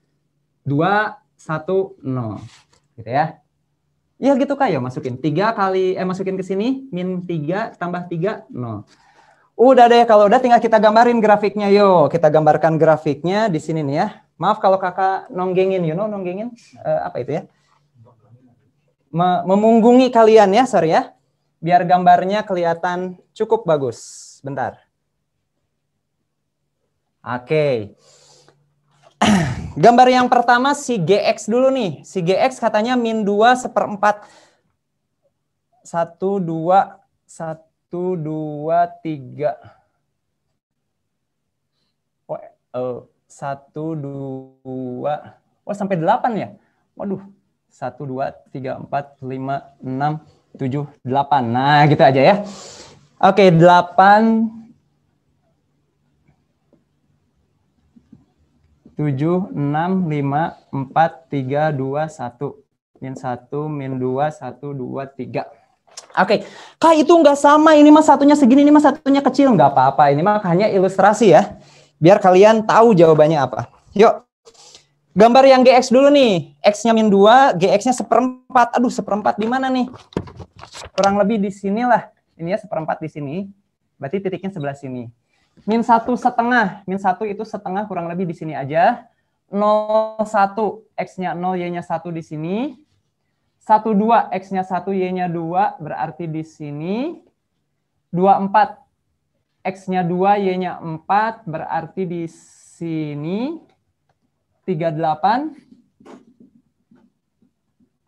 2, 1, 0. Gitu ya. Ya gitu kayak masukin 3 kali, masukin ke sini. Min 3 tambah 3, 0. Udah deh, kalau udah tinggal kita gambarin grafiknya. Yuk, kita gambarkan grafiknya di sini nih ya. Maaf kalau kakak nonggengin, nonggengin apa itu ya? Memunggungi kalian ya, sorry ya. Biar gambarnya kelihatan cukup bagus. Bentar. Oke. Gambar yang pertama si GX dulu nih. Si GX katanya min 2 seperempat. 1, 2, 1, 2, 3. Oh, 1, 2. Oh, sampai 8 ya? Waduh. 1, 2, 3, 4, 5, 6, 7, 8. Nah, gitu aja ya. Oke, 8, 7, 6, 5, 4, 3, 2, 1. Min 1, min 2, 1, 2, 3. Oke, Kak itu nggak sama. Ini mah satunya segini, ini mah satunya kecil. Nggak apa-apa, ini mah hanya ilustrasi ya. Biar kalian tahu jawabannya apa. Yuk. Gambar yang GX dulu nih. X-nya min 2, GX-nya seperempat. Aduh, seperempat di mana nih? Kurang lebih di sinilah. Ini ya seperempat di sini. Berarti titiknya sebelah sini. Min 1 setengah. Min 1 itu setengah kurang lebih di sini aja. 0, 1. X-nya 0, Y-nya 1 di sini. 1, 2. X-nya 1, Y-nya 2. Berarti di sini. 2, 4. X-nya 2, Y-nya 4. Berarti di sini. 38.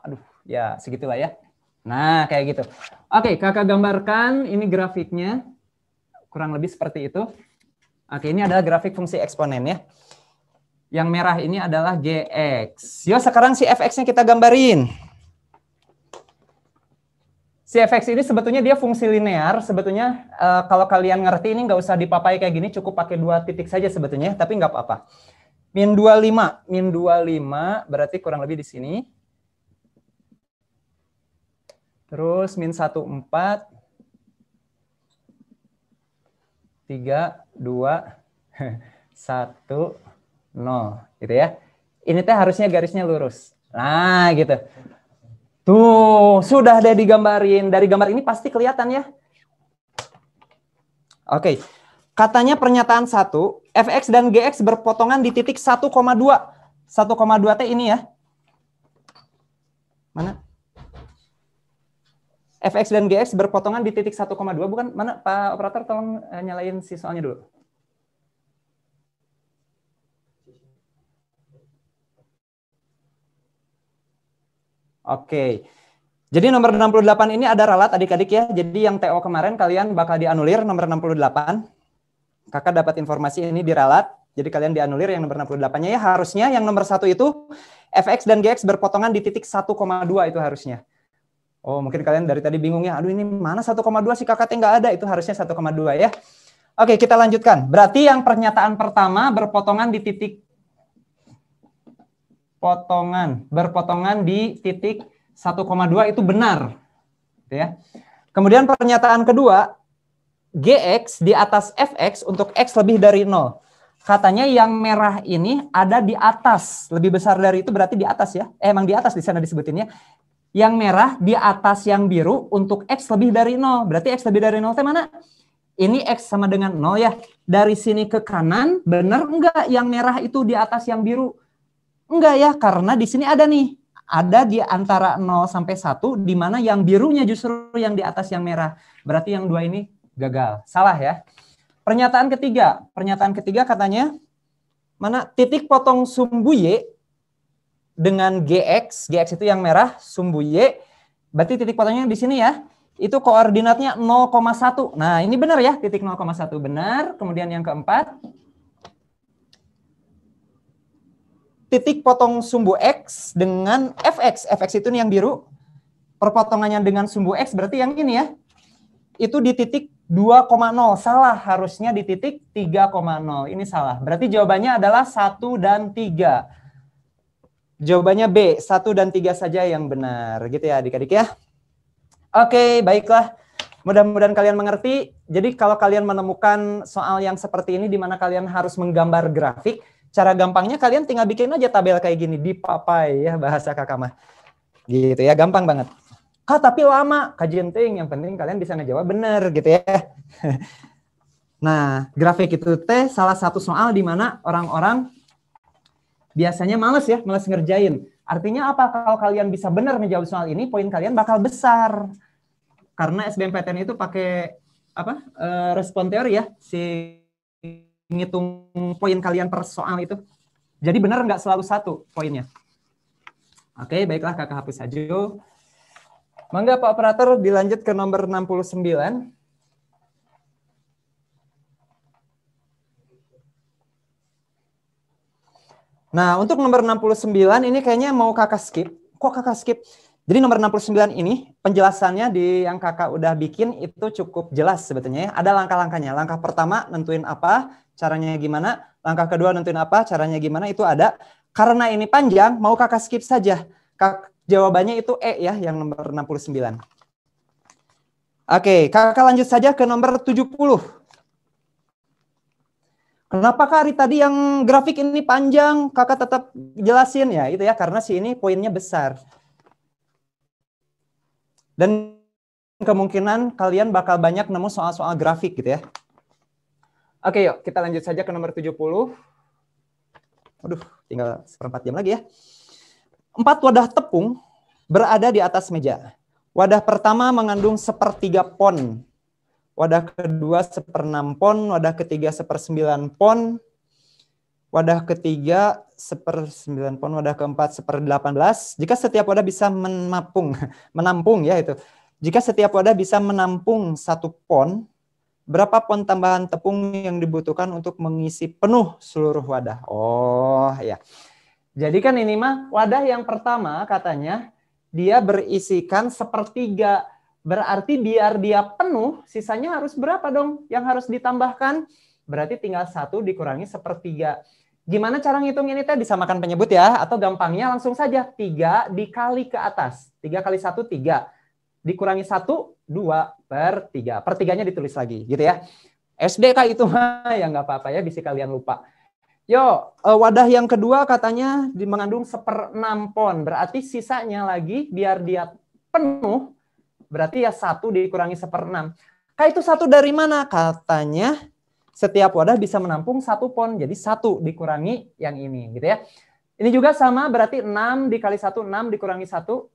Aduh, ya segitulah ya. Nah, kayak gitu. Oke, kakak gambarkan ini grafiknya. Kurang lebih seperti itu. Oke, ini adalah grafik fungsi eksponen ya. Yang merah ini adalah GX. Yuk, sekarang si FX-nya kita gambarin. Si FX ini sebetulnya dia fungsi linear. Sebetulnya kalau kalian ngerti ini nggak usah dipapai kayak gini. Cukup pakai 2 titik saja sebetulnya. Tapi nggak apa-apa. Min 25. Min 25 berarti kurang lebih di sini. Terus min 1, 4. 3, 2, 1, 0. Gitu ya. Ini teh harusnya garisnya lurus. Nah gitu. Tuh, sudah ada digambarin. Dari gambar ini pasti kelihatan ya. Oke. Katanya pernyataan 1, fx dan gx berpotongan di titik 1,2. 1,2 teh ini ya. Mana? Fx dan gx berpotongan di titik 1,2 bukan? Mana Pak Operator tolong nyalain si soalnya dulu. Oke. Jadi nomor 68 ini ada ralat adik-adik ya. Jadi yang TO kemarin kalian bakal dianulir nomor 68. Kakak dapat informasi ini di ralat. Jadi kalian dianulir yang nomor 68-nya ya. Harusnya yang nomor 1 itu fx dan gx berpotongan di titik 1,2 itu harusnya. Oh, mungkin kalian dari tadi bingung ya. Aduh, ini mana 1,2 sih kakaknya nggak ada. Itu harusnya 1,2 ya. Oke, kita lanjutkan. Berarti yang pernyataan pertama berpotongan di titik berpotongan di titik 1,2 itu benar. Ya. Kemudian pernyataan kedua, gx di atas fx untuk x lebih dari 0. Katanya yang merah ini ada di atas. Lebih besar dari itu berarti di atas ya. Emang di atas di sana disebutinnya. Yang merah di atas yang biru untuk X lebih dari 0. Berarti X lebih dari 0 itu mana? Ini X sama dengan 0 ya. Dari sini ke kanan, benar enggak yang merah itu di atas yang biru? Enggak ya, karena di sini ada nih. ada di antara 0 sampai 1, di mana yang birunya justru yang di atas yang merah. Berarti yang 2 ini gagal. Salah ya. Pernyataan ketiga katanya, mana titik potong sumbu Y dengan GX itu yang merah, sumbu Y, berarti titik potongnya di sini ya, itu koordinatnya 0,1. Nah ini benar ya, titik 0,1 benar. Kemudian yang keempat, titik potong sumbu X dengan fx itu nih yang biru, perpotongannya dengan sumbu X berarti yang ini ya, itu di titik 2,0, salah, harusnya di titik 3,0, ini salah. Berarti jawabannya adalah 1 dan 3. Jawabannya B, 1 dan 3 saja yang benar, gitu ya adik-adik ya. Oke, baiklah. Mudah-mudahan kalian mengerti. Jadi kalau kalian menemukan soal yang seperti ini di mana kalian harus menggambar grafik, cara gampangnya kalian tinggal bikin aja tabel kayak gini, dipapai ya bahasa kakak mah. Gitu ya, gampang banget. Tapi lama, kajenting, yang penting kalian bisa ngejawab benar gitu ya. Nah, grafik itu teh salah satu soal di mana orang-orang biasanya males ngerjain. Artinya apa? Kalau kalian bisa benar ngejawab soal ini, poin kalian bakal besar. Karena SBMPTN itu pakai apa? Respon teori ya, si ngitung poin kalian per soal itu. Jadi benar nggak selalu 1 poinnya. Oke, baiklah kakak hapus saja. Mangga Pak Operator dilanjut ke nomor 69. Nah, untuk nomor 69 ini kayaknya mau kakak skip. Kok kakak skip? Jadi nomor 69 ini penjelasannya di yang kakak udah bikin itu cukup jelas sebetulnya ya. Ada langkah-langkahnya. Langkah pertama nentuin apa, caranya gimana. Langkah kedua nentuin apa, caranya gimana, itu ada. Karena ini panjang, mau kakak skip saja. Jawabannya itu E ya, yang nomor 69. Oke, kakak lanjut saja ke nomor 70. Kenapa Kak Ari tadi yang grafik ini panjang, kakak tetap jelasin ya, itu ya, karena si ini poinnya besar. Dan kemungkinan kalian bakal banyak nemu soal-soal grafik gitu ya. Oke, yuk kita lanjut saja ke nomor 70. Waduh, tinggal seperempat jam lagi ya. 4 wadah tepung berada di atas meja. Wadah pertama mengandung 1/3 pon. Wadah kedua 1/6 pon. Wadah ketiga 1/9 pon. Wadah ketiga 1/9 pon. Wadah keempat 1/18. Jika setiap wadah bisa menampung ya itu. Jika setiap wadah bisa menampung 1 pon, berapa pon tambahan tepung yang dibutuhkan untuk mengisi penuh seluruh wadah? Oh ya. Jadi kan ini mah wadah yang pertama katanya dia berisikan 1/3. Berarti biar dia penuh, sisanya harus berapa dong yang harus ditambahkan? Berarti tinggal 1 dikurangi 1/3. Gimana cara ngitung ini teh? Disamakan penyebut ya, atau gampangnya langsung saja 3 dikali ke atas. 3 kali 1, 3. Dikurangi 1, 2/3. Per 3-nya ditulis lagi gitu ya. SD kah itu mah ya nggak apa-apa ya, bisa kalian lupa. Yo, wadah yang kedua katanya mengandung 1/6 pon. Berarti sisanya lagi biar dia penuh, berarti ya 1 dikurangi 1/6. Kak itu 1 dari mana? Katanya setiap wadah bisa menampung 1 pon. Jadi 1 dikurangi yang ini gitu ya. Ini juga sama, berarti 6 dikali 1, 6 dikurangi 1.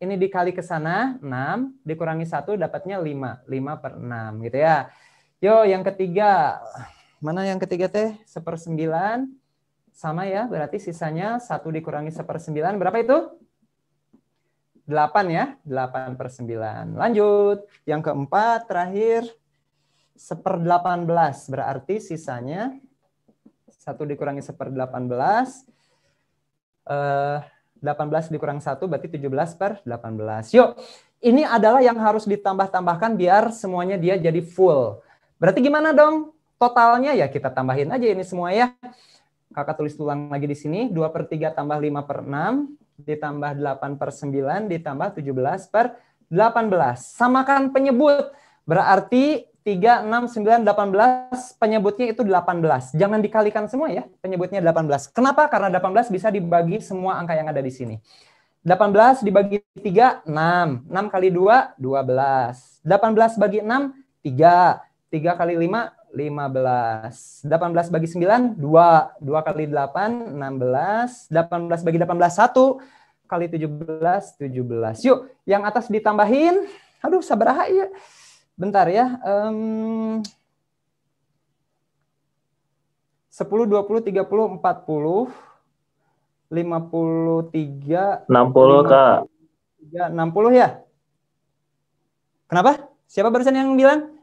Ini dikali ke sana, 6 dikurangi 1 dapatnya 5. 5/6 gitu ya. Yo, yang ketiga. Mana yang ketiga teh? 1/9. Sama ya, berarti sisanya 1 dikurangi 1/9. Berapa itu? 8 ya. 8/9. Lanjut. Yang keempat, terakhir. 1/18. Berarti sisanya 1 dikurangi 1/18. 18 dikurang 1 berarti 17/18. Yuk, ini adalah yang harus ditambah-tambahkan biar semuanya dia jadi full. Berarti gimana dong? Totalnya ya kita tambahin aja ini semua ya. Kakak tulis ulang lagi di sini. 2/3 tambah 5/6 ditambah 8/9 ditambah 17/18. Samakan penyebut. Berarti 3, 6, 9, 18 penyebutnya itu 18. Jangan dikalikan semua ya. Penyebutnya 18. Kenapa? Karena 18 bisa dibagi semua angka yang ada di sini. 18 dibagi 3, 6. 6 kali 2, 12. 18 bagi 6, 3. 3 kali 5, 15. 18 bagi 9, 2. 2 kali 8, 16. 18 bagi 18, 1. kali 17, 17. Yuk, yang atas ditambahin. Aduh, sabaraha ya. Bentar ya. 10, 20, 30, 40, 53, 60, Kak. 60 ya? Kenapa? Siapa barusan yang bilang?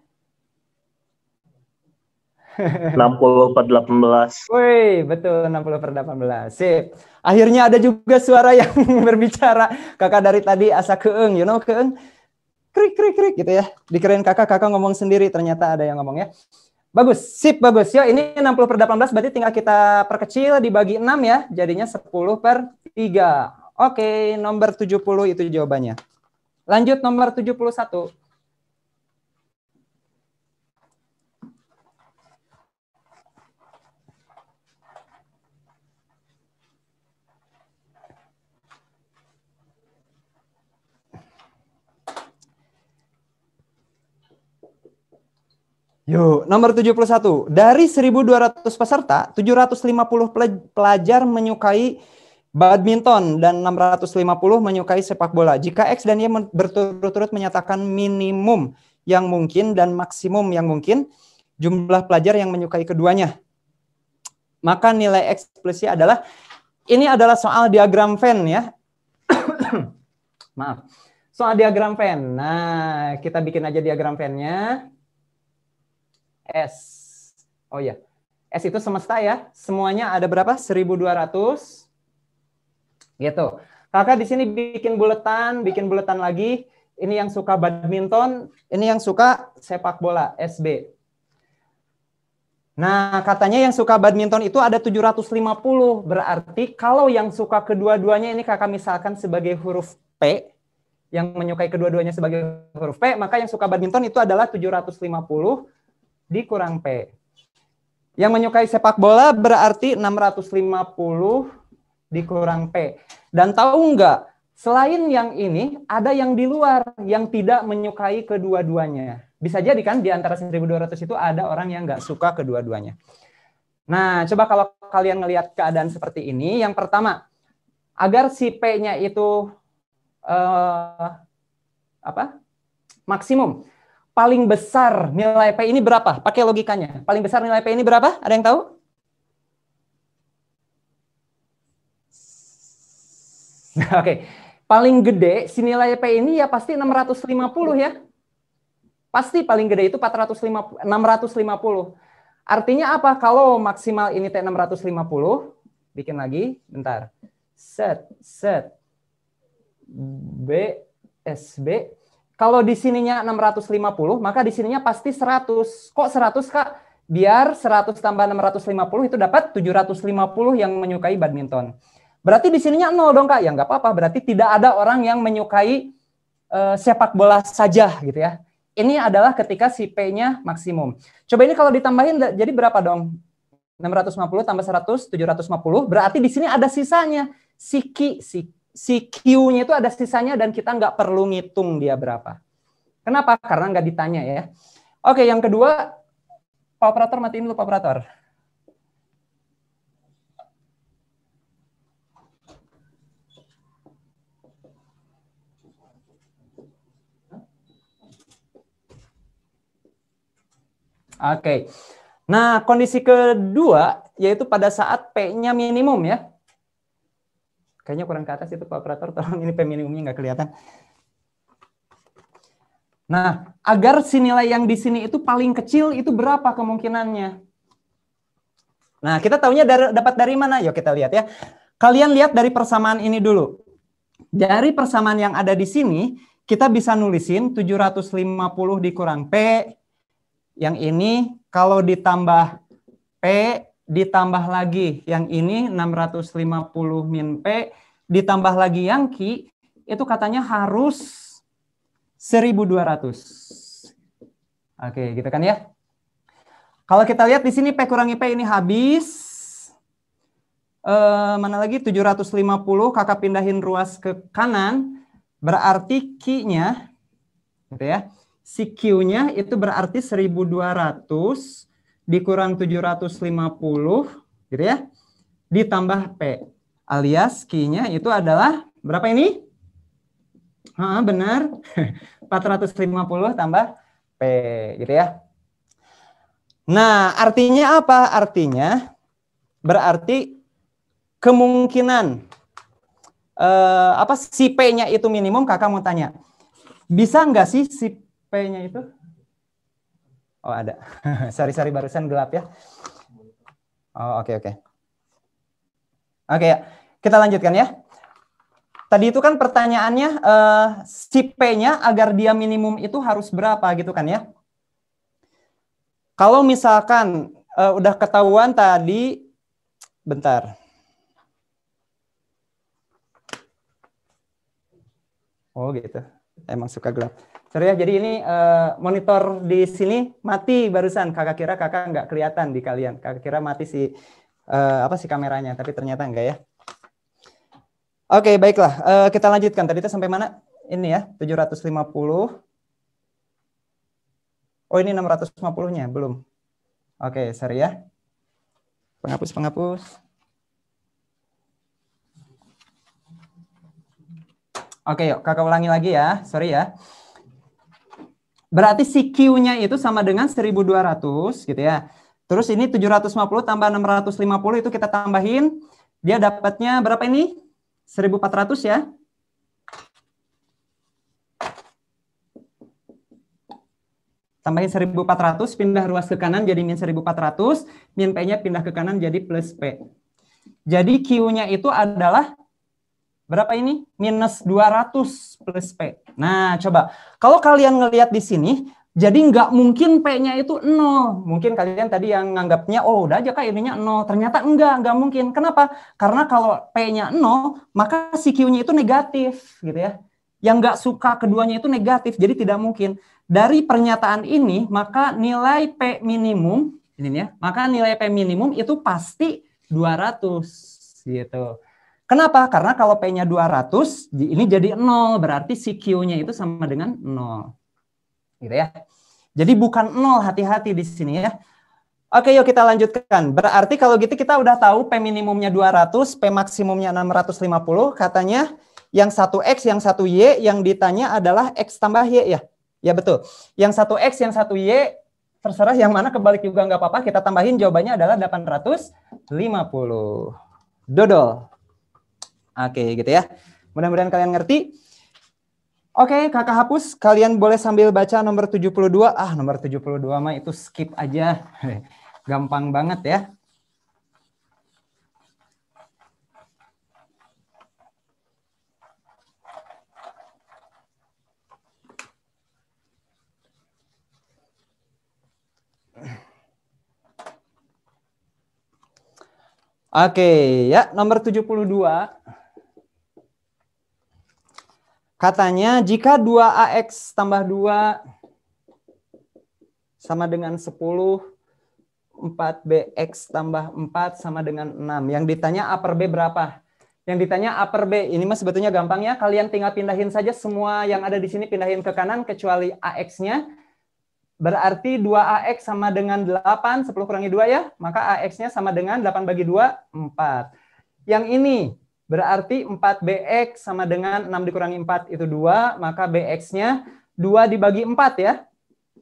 60/18. Woi, betul 60/18. Sip. Akhirnya ada juga suara yang berbicara. Kakak dari tadi asa keeng, you know keeng. Krik krik krik gitu ya. Dikirain kakak ngomong sendiri, ternyata ada yang ngomong ya. Bagus, sip, bagus. Ya, ini 60/18 berarti tinggal kita perkecil dibagi 6 ya. Jadinya 10/3. Oke, nomor 70 itu jawabannya. Lanjut nomor 71. Yuk, nomor 71. Dari 1.200 peserta, 750 pelajar menyukai badminton dan 650 menyukai sepak bola. Jika X dan Y berturut-turut menyatakan minimum yang mungkin dan maksimum yang mungkin jumlah pelajar yang menyukai keduanya, maka nilai X plus Y adalah, ini adalah soal diagram Venn ya. Maaf. Soal diagram Venn. Nah, kita bikin aja diagram Venn-nya. S. Oh ya. S itu semesta ya. Semuanya ada berapa? 1.200. Gitu. Kakak di sini bikin buletan lagi. Ini yang suka badminton, ini yang suka sepak bola, SB. Nah, katanya yang suka badminton itu ada 750. Berarti kalau yang suka kedua-duanya ini kakak misalkan sebagai huruf P, yang menyukai kedua-duanya sebagai huruf P, maka yang suka badminton itu adalah 750 dikurang P. Yang menyukai sepak bola berarti 650 dikurang P. Dan tahu nggak, selain yang ini, ada yang di luar yang tidak menyukai kedua-duanya. Bisa jadi kan di antara 1.200 itu ada orang yang nggak suka kedua-duanya. Nah, coba kalau kalian ngelihat keadaan seperti ini, yang pertama, agar si P-nya itu maksimum. Paling besar nilai P ini berapa? Pakai logikanya. Paling besar nilai P ini berapa? Ada yang tahu? Oke. Paling gede si nilai P ini ya pasti 650 ya. Pasti paling gede itu 650. Artinya apa? Kalau maksimal ini T 650, bikin lagi, bentar. Set B SB. Kalau di sininya 650, maka di sininya pasti 100. Kok 100, Kak? Biar 100 tambah 650 itu dapat 750 yang menyukai badminton. Berarti di sininya 0 dong, Kak. Ya nggak apa-apa. Berarti tidak ada orang yang menyukai sepak bola saja gitu ya. Ini adalah ketika si P-nya maksimum. Coba ini kalau ditambahin jadi berapa dong? 650 tambah 100, 750. Berarti di sini ada sisanya. Si Q-nya itu ada sisanya dan kita nggak perlu ngitung dia berapa. Kenapa? Karena nggak ditanya ya. Oke, yang kedua, Pak Operator, matiin dulu Pak Operator. Oke. Nah, kondisi kedua yaitu pada saat P-nya minimum ya. Kayaknya kurang ke atas itu Pak Operator, tolong ini P minimumnya nggak kelihatan. Nah, agar si nilai yang di sini itu paling kecil itu berapa kemungkinannya? Nah, kita tahunya dapat dari mana? Yuk kita lihat ya. Kalian lihat dari persamaan ini dulu. Dari persamaan yang ada di sini, kita bisa nulisin 750 dikurang P. Yang ini kalau ditambah P, ditambah lagi yang ini 650 min P, ditambah lagi yang Q, itu katanya harus 1.200. Oke, gitu kan ya. Kalau kita lihat di sini P kurangi P ini habis. Mana lagi? 750, kakak pindahin ruas ke kanan. Berarti Q-nya, gitu ya. Si Q-nya itu berarti 1.200 dikurang 750, gitu ya. Ditambah P. Alias Q-nya itu adalah Berapa ini? Benar. 450 tambah P gitu ya. Nah, artinya apa? Artinya berarti kemungkinan si P-nya itu minimum, kakak mau tanya. Bisa nggak sih si P-nya itu? Oh, ada. Sorry, barusan gelap ya. Oh, oke. Oke ya, kita lanjutkan ya. Tadi itu kan pertanyaannya si P-nya agar dia minimum itu harus berapa gitu kan ya. Kalau misalkan udah ketahuan tadi, bentar. Oh gitu, emang suka gelap. Sorry ya, jadi ini monitor di sini mati barusan. Kakak kira kakak nggak kelihatan di kalian. Kakak kira mati si kameranya, tapi ternyata enggak ya. Oke, baiklah. Kita lanjutkan. Tadi itu sampai mana? Ini ya, 750. Oh, ini 650-nya, belum. Oke, sorry ya. Penghapus. Oke, yuk kakak ulangi lagi ya. Sorry ya. Berarti si Q-nya itu sama dengan 1200 gitu ya. Terus ini 750 tambah 650 itu kita tambahin. Dia dapatnya berapa ini? 1400 ya. Tambahin 1400, pindah ruas ke kanan jadi min 1400. Min P-nya pindah ke kanan jadi plus P. Jadi Q-nya itu adalah berapa ini? Minus 200 plus P. Nah, coba. Kalau kalian ngelihat di sini, jadi nggak mungkin P-nya itu 0. Mungkin kalian tadi yang nganggapnya, oh udah aja Kak ininya 0. Ternyata nggak mungkin. Kenapa? Karena kalau P-nya 0, maka si Q-nya itu negatif. Gitu ya. Yang nggak suka keduanya itu negatif, jadi tidak mungkin. Dari pernyataan ini, maka nilai P minimum, ini ya, maka nilai P minimum itu pasti 200. Gitu. Kenapa? Karena kalau P-nya 200, ini jadi 0. Berarti si Q-nya itu sama dengan 0. Gitu ya. Jadi bukan 0, hati-hati di sini ya. Oke, yuk kita lanjutkan. Berarti kalau gitu kita udah tahu P minimumnya 200, P maksimumnya 650. Katanya yang satu X, yang satu Y, yang ditanya adalah X tambah Y ya. Ya betul. Yang satu X, yang satu Y, terserah yang mana, kebalik juga nggak apa-apa. Kita tambahin, jawabannya adalah 850. Dodol. Oke, gitu ya. Mudah-mudahan kalian ngerti. Oke, kakak hapus. Kalian boleh sambil baca nomor 72. Nomor 72 mah itu skip aja. Gampang banget ya. Oke, ya, nomor 72. Katanya jika 2AX tambah 2 sama dengan 10, 4BX tambah 4 sama dengan 6. Yang ditanya A per B berapa? Yang ditanya A per B, ini mah sebetulnya gampang ya. Kalian tinggal pindahin saja semua yang ada di sini, pindahin ke kanan kecuali AX-nya. Berarti 2AX sama dengan 8, 10 kurangi 2 ya. Maka AX-nya sama dengan 8 bagi 2, 4. Yang ini berarti 4BX sama dengan 6 dikurangi 4 itu 2. Maka BX-nya 2 dibagi 4 ya.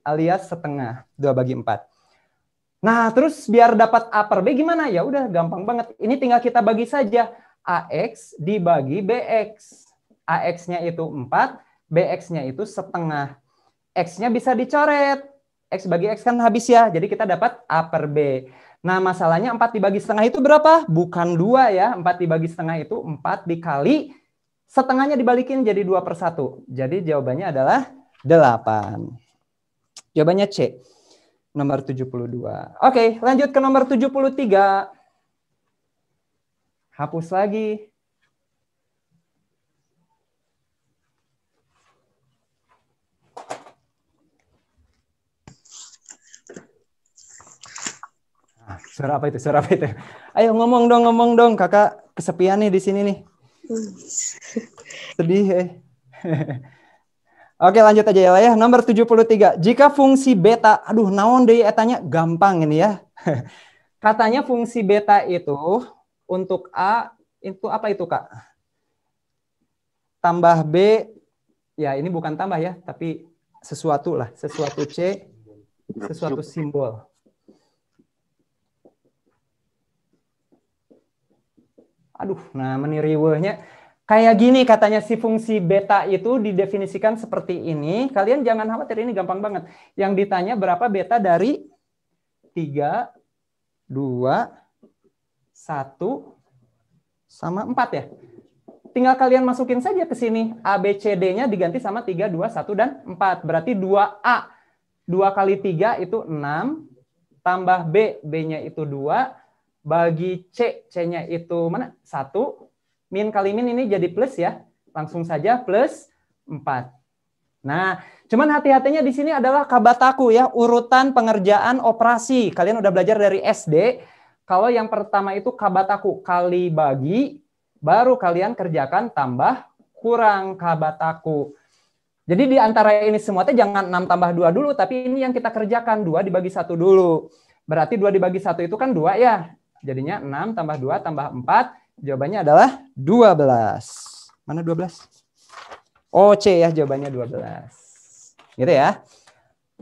Alias setengah. 2 bagi 4. Nah terus biar dapat A per B gimana? Ya udah gampang banget. Ini tinggal kita bagi saja. AX dibagi BX. AX-nya itu 4. BX-nya itu setengah. X-nya bisa dicoret. X bagi X kan habis ya. Jadi kita dapat A per B. Nah masalahnya 4 dibagi setengah itu berapa? Bukan 2 ya. 4 dibagi setengah itu 4 dikali. Setengahnya dibalikin jadi 2 per 1. Jadi jawabannya adalah 8. Jawabannya C. Nomor 72. Oke, lanjut ke nomor 73. Hapus lagi. Suara apa itu? Suara apa itu? Ayo ngomong dong. Kakak kesepian nih di sini nih. Sedih ya. Oke, lanjut aja ya. Nomor 73. Jika fungsi beta, naon deui etanya, gampang ini ya. Katanya fungsi beta itu untuk A itu apa itu, Kak? tambah B, ya ini bukan tambah ya, tapi sesuatu lah, sesuatu C, sesuatu simbol. Aduh, nah meniriwehnya. Kayak gini katanya si fungsi beta itu didefinisikan seperti ini. Kalian jangan khawatir, ini gampang banget. Yang ditanya berapa beta dari 3, 2, 1, sama 4 ya. Tinggal kalian masukin saja ke sini. A, B, C, D-nya diganti sama 3, 2, 1, dan 4. Berarti 2A. 2 kali 3 itu 6. Tambah B, B-nya itu 2. Bagi C, C-nya itu mana? 1. Min kali min ini jadi plus ya. Langsung saja plus 4. Nah, cuman hati-hatinya di sini adalah kabataku ya. Urutan pengerjaan operasi. Kalian udah belajar dari SD. Kalau yang pertama itu kabataku. Kali bagi. Baru kalian kerjakan tambah kurang kabataku. Jadi di antara ini semua jangan 6 tambah 2 dulu. Tapi ini yang kita kerjakan. 2 dibagi 1 dulu. Berarti 2 dibagi 1 itu kan 2 ya. Jadinya 6 tambah 2 tambah 4. Jawabannya adalah 12. Mana 12? Oh, C ya, jawabannya 12. Gitu ya.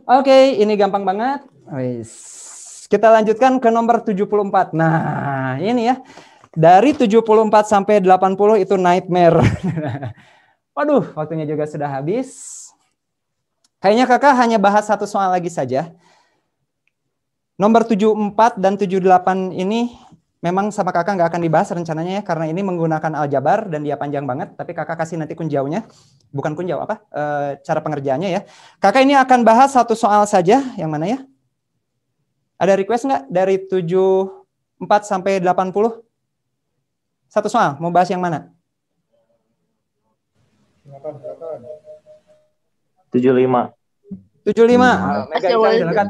Oke, ini gampang banget. Kita lanjutkan ke nomor 74. Nah, ini ya. Dari 74 sampai 80 itu nightmare. Waduh, waktunya juga sudah habis. Kayaknya kakak hanya bahas satu soal lagi saja. Nomor 74 dan 78 ini memang sama kakak nggak akan dibahas rencananya ya, karena ini menggunakan aljabar dan dia panjang banget. Tapi kakak kasih nanti kunjaunya, bukan kunjau apa? Cara pengerjaannya ya. Kakak ini akan bahas satu soal saja, yang mana ya? Ada request nggak dari 74 sampai 80? Satu soal, mau bahas yang mana? 75. 75. Mega silakan.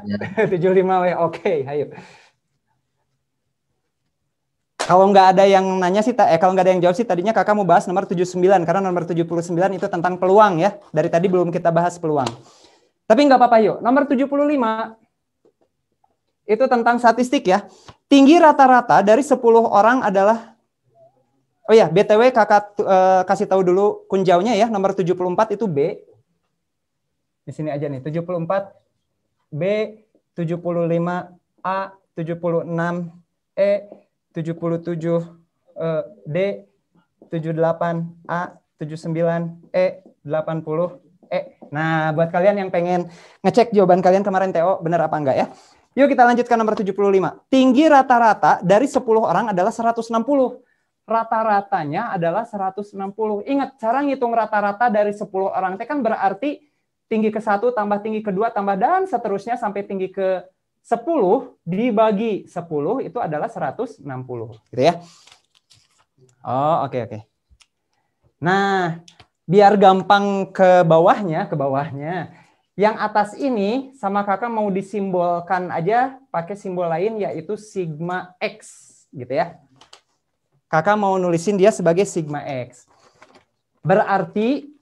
75 weh. Oke, ayo. Kalau nggak ada yang nanya sih, kalau nggak ada yang jawab sih, tadinya kakak mau bahas nomor 79, karena nomor 79 itu tentang peluang ya. Dari tadi belum kita bahas peluang. Tapi nggak apa-apa yuk. Nomor 75 itu tentang statistik ya. Tinggi rata-rata dari 10 orang adalah, oh ya, BTW kakak kasih tahu dulu kunjaunya ya. Nomor 74 itu B. Di sini aja nih, 74 B, 75 A, 76 E, 77 D, 78 A, 79 E, 80 E. Nah, buat kalian yang pengen ngecek jawaban kalian kemarin TO benar apa enggak ya. Yuk kita lanjutkan nomor 75. Tinggi rata-rata dari 10 orang adalah 160. Rata-ratanya adalah 160. Ingat, cara ngitung rata-rata dari 10 orang itu kan berarti tinggi ke-1 tambah tinggi ke-2 tambah dan seterusnya sampai tinggi ke 10 dibagi 10 itu adalah 160, gitu ya. Oh, oke. Nah, biar gampang ke bawahnya, yang atas ini sama kakak mau disimbolkan aja pakai simbol lain yaitu sigma X, gitu ya. Kakak mau nulisin dia sebagai sigma X. Berarti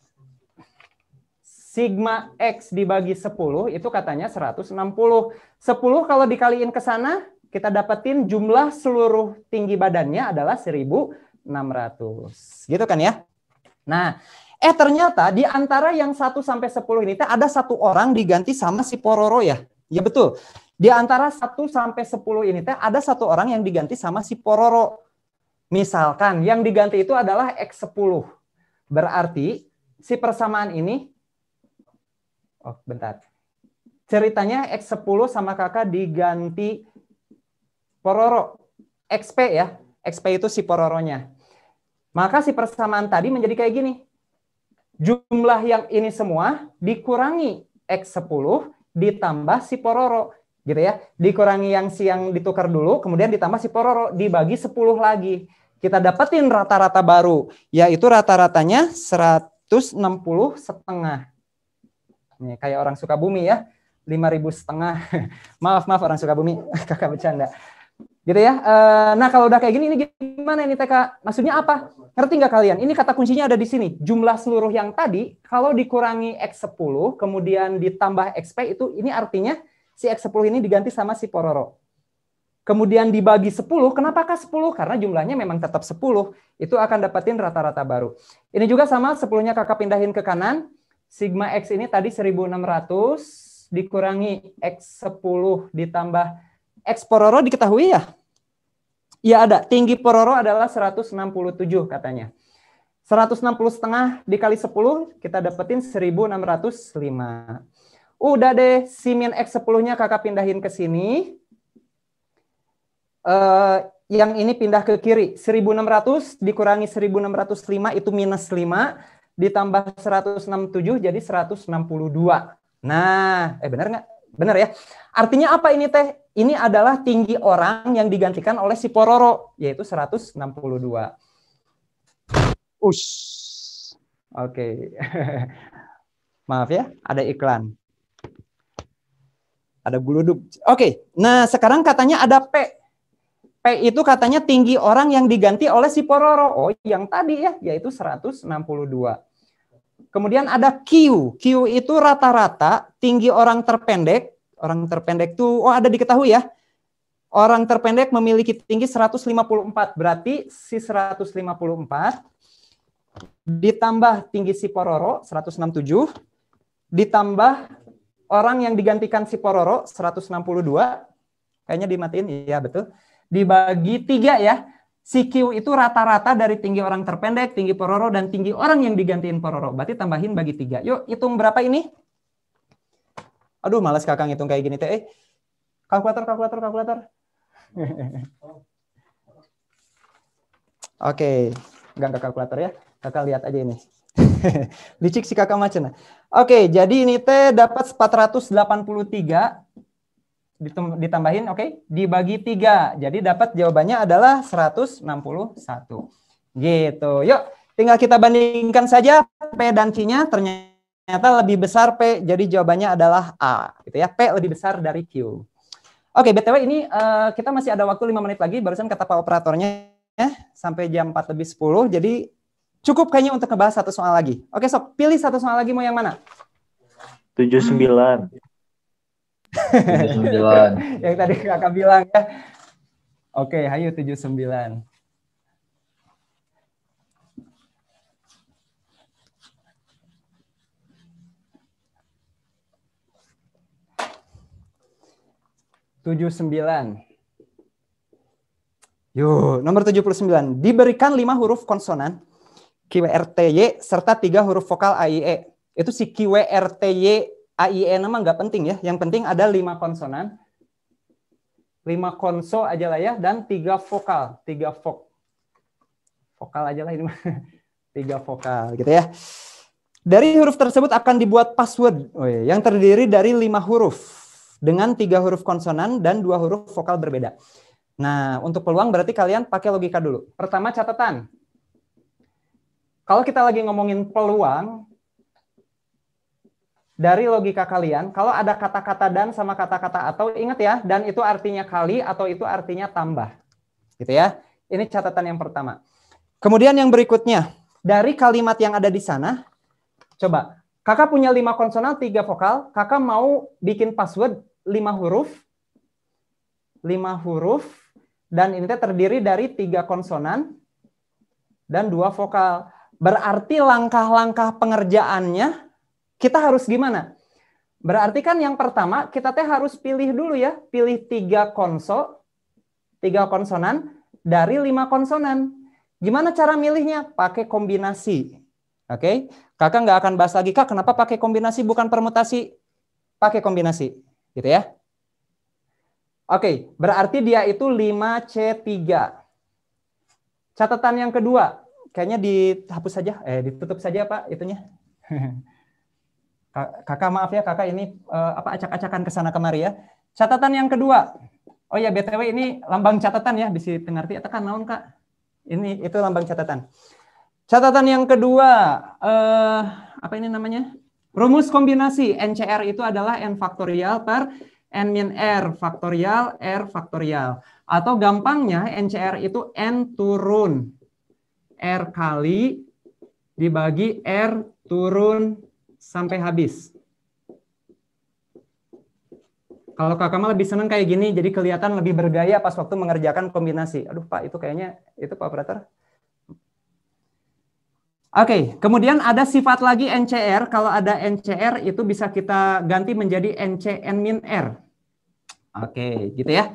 sigma X dibagi 10 itu katanya 160. 10 kalau dikaliin ke sana, kita dapetin jumlah seluruh tinggi badannya adalah 1.600. Gitu kan ya? Nah, ternyata di antara yang 1 sampai 10 ini ada satu orang diganti sama si Pororo ya. Ya betul. Di antara 1 sampai 10 ini ada satu orang yang diganti sama si Pororo. Misalkan yang diganti itu adalah X10. Berarti si persamaan ini, oh bentar. Ceritanya X10 sama kakak diganti Pororo. XP ya. XP itu si Pororonya. Maka si persamaan tadi menjadi kayak gini. Jumlah yang ini semua dikurangi X10 ditambah si Pororo. Gitu ya. Dikurangi yang ditukar dulu, kemudian ditambah si Pororo. Dibagi 10 lagi. Kita dapetin rata-rata baru. Yaitu rata-ratanya 160 setengah. Nih, kayak orang Sukabumi ya. 5.500. Maaf orang Sukabumi. Kakak bercanda. Gitu ya. Nah kalau udah kayak gini, ini gimana ini TK? Maksudnya apa? Ngerti nggak kalian? Ini kata kuncinya ada di sini. Jumlah seluruh yang tadi, kalau dikurangi X10, kemudian ditambah XP, itu ini artinya si X10 ini diganti sama si Pororo. kemudian dibagi 10, kenapakah 10? Karena jumlahnya memang tetap 10, itu akan dapetin rata-rata baru. Ini juga sama, 10-nya kakak pindahin ke kanan, sigma X ini tadi 1600 dikurangi X10 ditambah X pororo diketahui ya? Ya ada, tinggi pororo adalah 167 katanya. 160,5 dikali 10, kita dapetin 1605. Udah deh, si min X10-nya kakak pindahin ke sini. Yang ini pindah ke kiri. 1600 dikurangi 1605 itu minus 5. Ditambah 167 jadi 162. Nah, benar nggak? Benar ya. Artinya apa ini teh? Ini adalah tinggi orang yang digantikan oleh si pororo, yaitu 162. Oke. Maaf ya, ada iklan. Ada guluduk. Oke, nah sekarang katanya ada P. P itu katanya tinggi orang yang diganti oleh si pororo. Oh, yang tadi ya, yaitu 162. Kemudian ada Q. Q itu rata-rata tinggi orang terpendek. Orang terpendek itu, ada diketahui ya. Orang terpendek memiliki tinggi 154. Berarti si 154 ditambah tinggi si pororo 167 ditambah orang yang digantikan si pororo 162. Kayaknya dimatiin, iya betul. Dibagi 3 ya. Si Q itu rata-rata dari tinggi orang terpendek, tinggi pororo, dan tinggi orang yang digantiin pororo. Berarti tambahin bagi 3. Yuk hitung berapa ini? Aduh malas kakak ngitung kayak gini teh. Kalkulator. Oke, enggak ke kalkulator ya. Kakak lihat aja ini. Licik si kakak macam. Oke, jadi ini teh dapat 483 ditambahin, oke, dibagi 3. Jadi dapat jawabannya adalah 161. Gitu. Yuk, tinggal kita bandingkan saja P dan Q-nya, ternyata lebih besar P, jadi jawabannya adalah A, gitu ya. P lebih besar dari Q. Oke, BTW ini kita masih ada waktu 5 menit lagi, barusan kata Pak Operatornya sampai jam 4:10, jadi cukup kayaknya untuk ngebahas satu soal lagi. Oke, sob, pilih satu soal lagi, mau yang mana? 79. 79. Yang tadi kakak bilang ya. Oke, hayu 79. Yuk, nomor 79. Diberikan 5 huruf konsonan QWRTY serta 3 huruf vokal AIE. Itu si QWRTY AIE nama nggak penting ya. Yang penting ada 5 konsonan. 5 konso aja lah ya. Dan 3 vokal. 3 vokal aja lah ini. 3 vokal gitu ya. Dari huruf tersebut akan dibuat password yang terdiri dari 5 huruf. Dengan 3 huruf konsonan dan 2 huruf vokal berbeda. Nah, untuk peluang berarti kalian pakai logika dulu. Pertama catatan. Kalau kita lagi ngomongin peluang, dari logika kalian, kalau ada kata-kata dan sama kata-kata atau, ingat ya, dan itu artinya kali atau itu artinya tambah. Gitu ya. Ini catatan yang pertama. Kemudian yang berikutnya, dari kalimat yang ada di sana, coba, kakak punya 5 konsonan, 3 vokal, kakak mau bikin password 5 huruf, 5 huruf, dan ini terdiri dari 3 konsonan dan 2 vokal. Berarti langkah-langkah pengerjaannya kita harus gimana? Berarti kan yang pertama kita teh harus pilih dulu ya, pilih 3 konsonan dari 5 konsonan. Gimana cara milihnya? Pakai kombinasi. Oke, kakak nggak akan bahas lagi, Kak, kenapa pakai kombinasi bukan permutasi? Pakai kombinasi, gitu ya. Oke, berarti dia itu 5C3. Catatan yang kedua, kayaknya dihapus saja, ditutup saja Pak itunya. Kakak maaf ya, kakak ini acak-acakan ke sana kemari ya. Catatan yang kedua, oh ya BTW ini lambang catatan ya, bisa ngerti atau kan naon Kak? Ini itu lambang catatan. Catatan yang kedua, apa ini namanya? Rumus kombinasi NCR itu adalah N faktorial per N min R faktorial, R faktorial. Atau gampangnya NCR itu N turun R kali dibagi R turun sampai habis. Kalau kakak mah lebih seneng kayak gini, jadi kelihatan lebih bergaya pas waktu mengerjakan kombinasi. Aduh Pak, itu kayaknya, itu Pak Operator. Oke, kemudian ada sifat lagi NCR. Kalau ada NCR itu bisa kita ganti menjadi NC-N-R. Oke, gitu ya.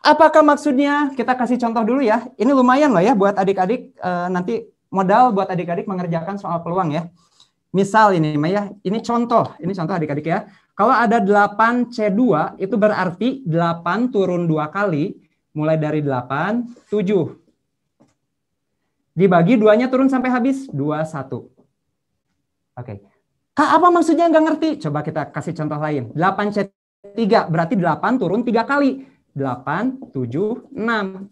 Apakah maksudnya? Kita kasih contoh dulu ya. Ini lumayan loh ya buat adik-adik, nanti modal buat adik-adik mengerjakan soal peluang ya. Misal ini Maya, ini contoh adik-adik ya. Kalau ada 8C2 itu berarti 8 turun 2 kali, mulai dari 8, 7. Dibagi 2-nya turun sampai habis, 21. Oke. Kak, apa maksudnya nggak ngerti? Coba kita kasih contoh lain. 8C3 berarti 8 turun 3 kali. 8, 7, 6.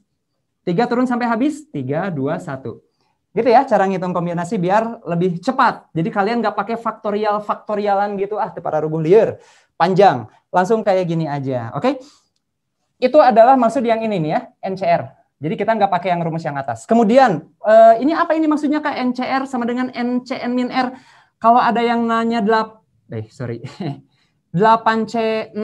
3 turun sampai habis, 3, 2, 1. Gitu ya cara ngitung kombinasi biar lebih cepat. Jadi kalian nggak pakai faktorialan gitu, para rubuh liar. Panjang. Langsung kayak gini aja. Oke? Itu adalah maksud yang ini nih ya, NCR. Jadi kita nggak pakai yang rumus yang atas. Kemudian, ini apa ini maksudnya Kak? NCR sama dengan NCN-R. Kalau ada yang nanya 8C6,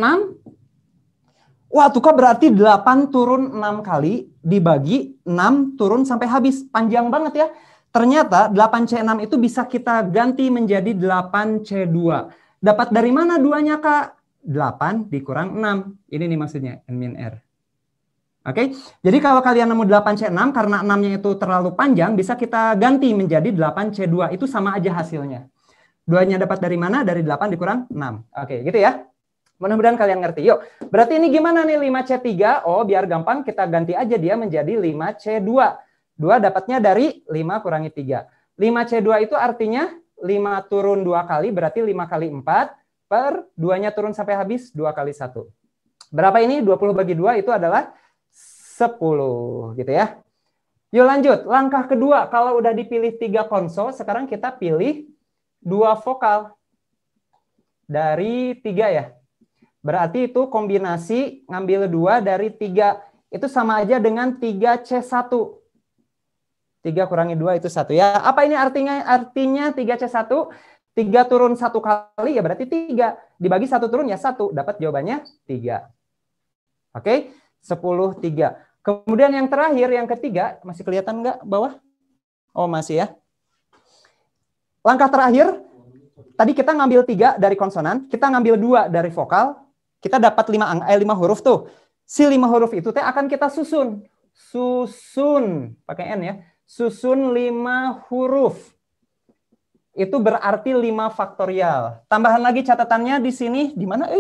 wah tuh Kak berarti 8 turun 6 kali dibagi 6 turun sampai habis. Panjang banget ya. Ternyata 8C6 itu bisa kita ganti menjadi 8C2. Dapat dari mana 2-nya Kak? 8 dikurang 6. Ini nih maksudnya N-R. Oke, jadi kalau kalian nemu 8C6 karena 6-nya itu terlalu panjang, bisa kita ganti menjadi 8C2. Itu sama aja hasilnya. 2-nya dapat dari mana? Dari 8 dikurang 6. Oke, gitu ya. Mudah-mudahan kalian ngerti. Yuk, berarti ini gimana nih 5C3? Oh, biar gampang kita ganti aja dia menjadi 5C2. 2 dapatnya dari 5 kurangi 3. 5C2 itu artinya 5 turun 2 kali, berarti 5 kali 4 per 2-nya turun sampai habis 2 kali 1. Berapa ini? 20 bagi 2 itu adalah 10 gitu ya. Yuk lanjut. Langkah kedua, kalau udah dipilih 3 konsol, sekarang kita pilih 2 vokal dari 3 ya. Berarti itu kombinasi ngambil 2 dari 3. Itu sama aja dengan 3C1. 3 kurangi 2 itu 1 ya. Apa ini artinya? Artinya 3C1, 3 turun 1 kali ya berarti 3. Dibagi 1 turun ya 1. Dapat jawabannya 3. Oke, 10, 3. Kemudian yang terakhir, yang ketiga, masih kelihatan nggak bawah? Oh masih ya. Langkah terakhir, tadi kita ngambil 3 dari konsonan, kita ngambil 2 dari vokal, kita dapat 5 huruf tuh. Si 5 huruf itu akan kita susun. Susun, pakai N ya. Susun 5 huruf. Itu berarti 5 faktorial. Tambahan lagi catatannya di sini, di mana?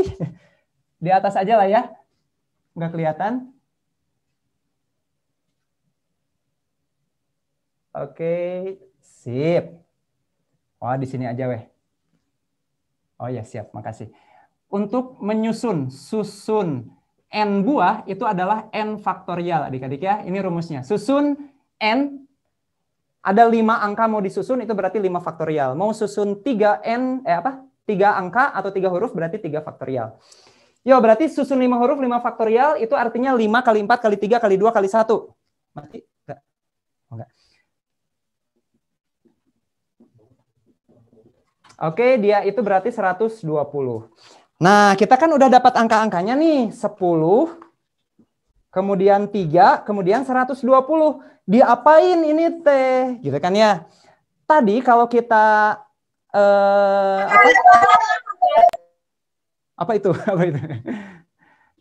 Di atas aja lah ya. Nggak kelihatan. Oke, sip. Oh, di sini aja weh. Oh ya, siap, makasih. Untuk menyusun, susun N buah itu adalah N faktorial, adik-adik ya. Ini rumusnya. Susun N, ada 5 angka mau disusun, itu berarti 5 faktorial. Mau susun 3 angka atau 3 huruf berarti 3 faktorial. Yo, berarti susun 5 huruf, 5 faktorial, itu artinya 5 kali 4 kali 3 kali 2 kali 1. Mati? Enggak. Oh, enggak. Oke, dia itu berarti 120. Nah, kita kan udah dapat angka-angkanya nih. 10, kemudian 3, kemudian 120. Diapain ini teh? Gitu kan ya. Tadi kalau kita... Apa itu?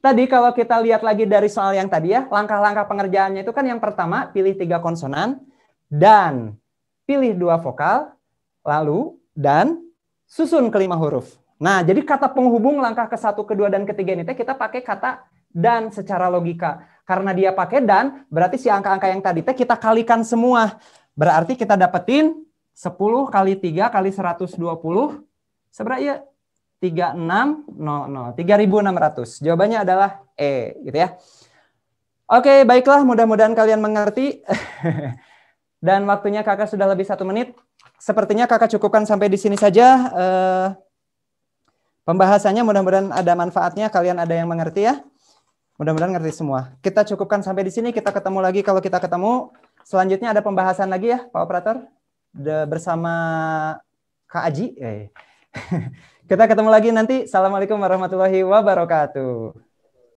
Tadi kalau kita lihat lagi dari soal yang tadi ya, langkah-langkah pengerjaannya itu kan yang pertama, pilih 3 konsonan, dan pilih 2 vokal, lalu, dan susun ke 5 huruf. Nah, jadi kata penghubung langkah ke-1, ke-2, dan ke-3 ini kita pakai kata dan secara logika. Karena dia pakai dan, berarti si angka-angka yang tadi kita kalikan semua. Berarti kita dapetin 10 kali 3 kali 120, seberapa ya? 3600, 3600. Jawabannya adalah E, gitu ya. Oke, baiklah, mudah-mudahan kalian mengerti. Dan waktunya kakak sudah lebih 1 menit. Sepertinya kakak cukupkan sampai di sini saja. Pembahasannya mudah-mudahan ada manfaatnya. Kalian ada yang mengerti ya? Mudah-mudahan ngerti semua. Kita cukupkan sampai di sini. Kita ketemu lagi kalau kita ketemu. Selanjutnya ada pembahasan lagi ya, Pak Operator. Bersama Kak Aji. Kita ketemu lagi nanti. Assalamualaikum warahmatullahi wabarakatuh.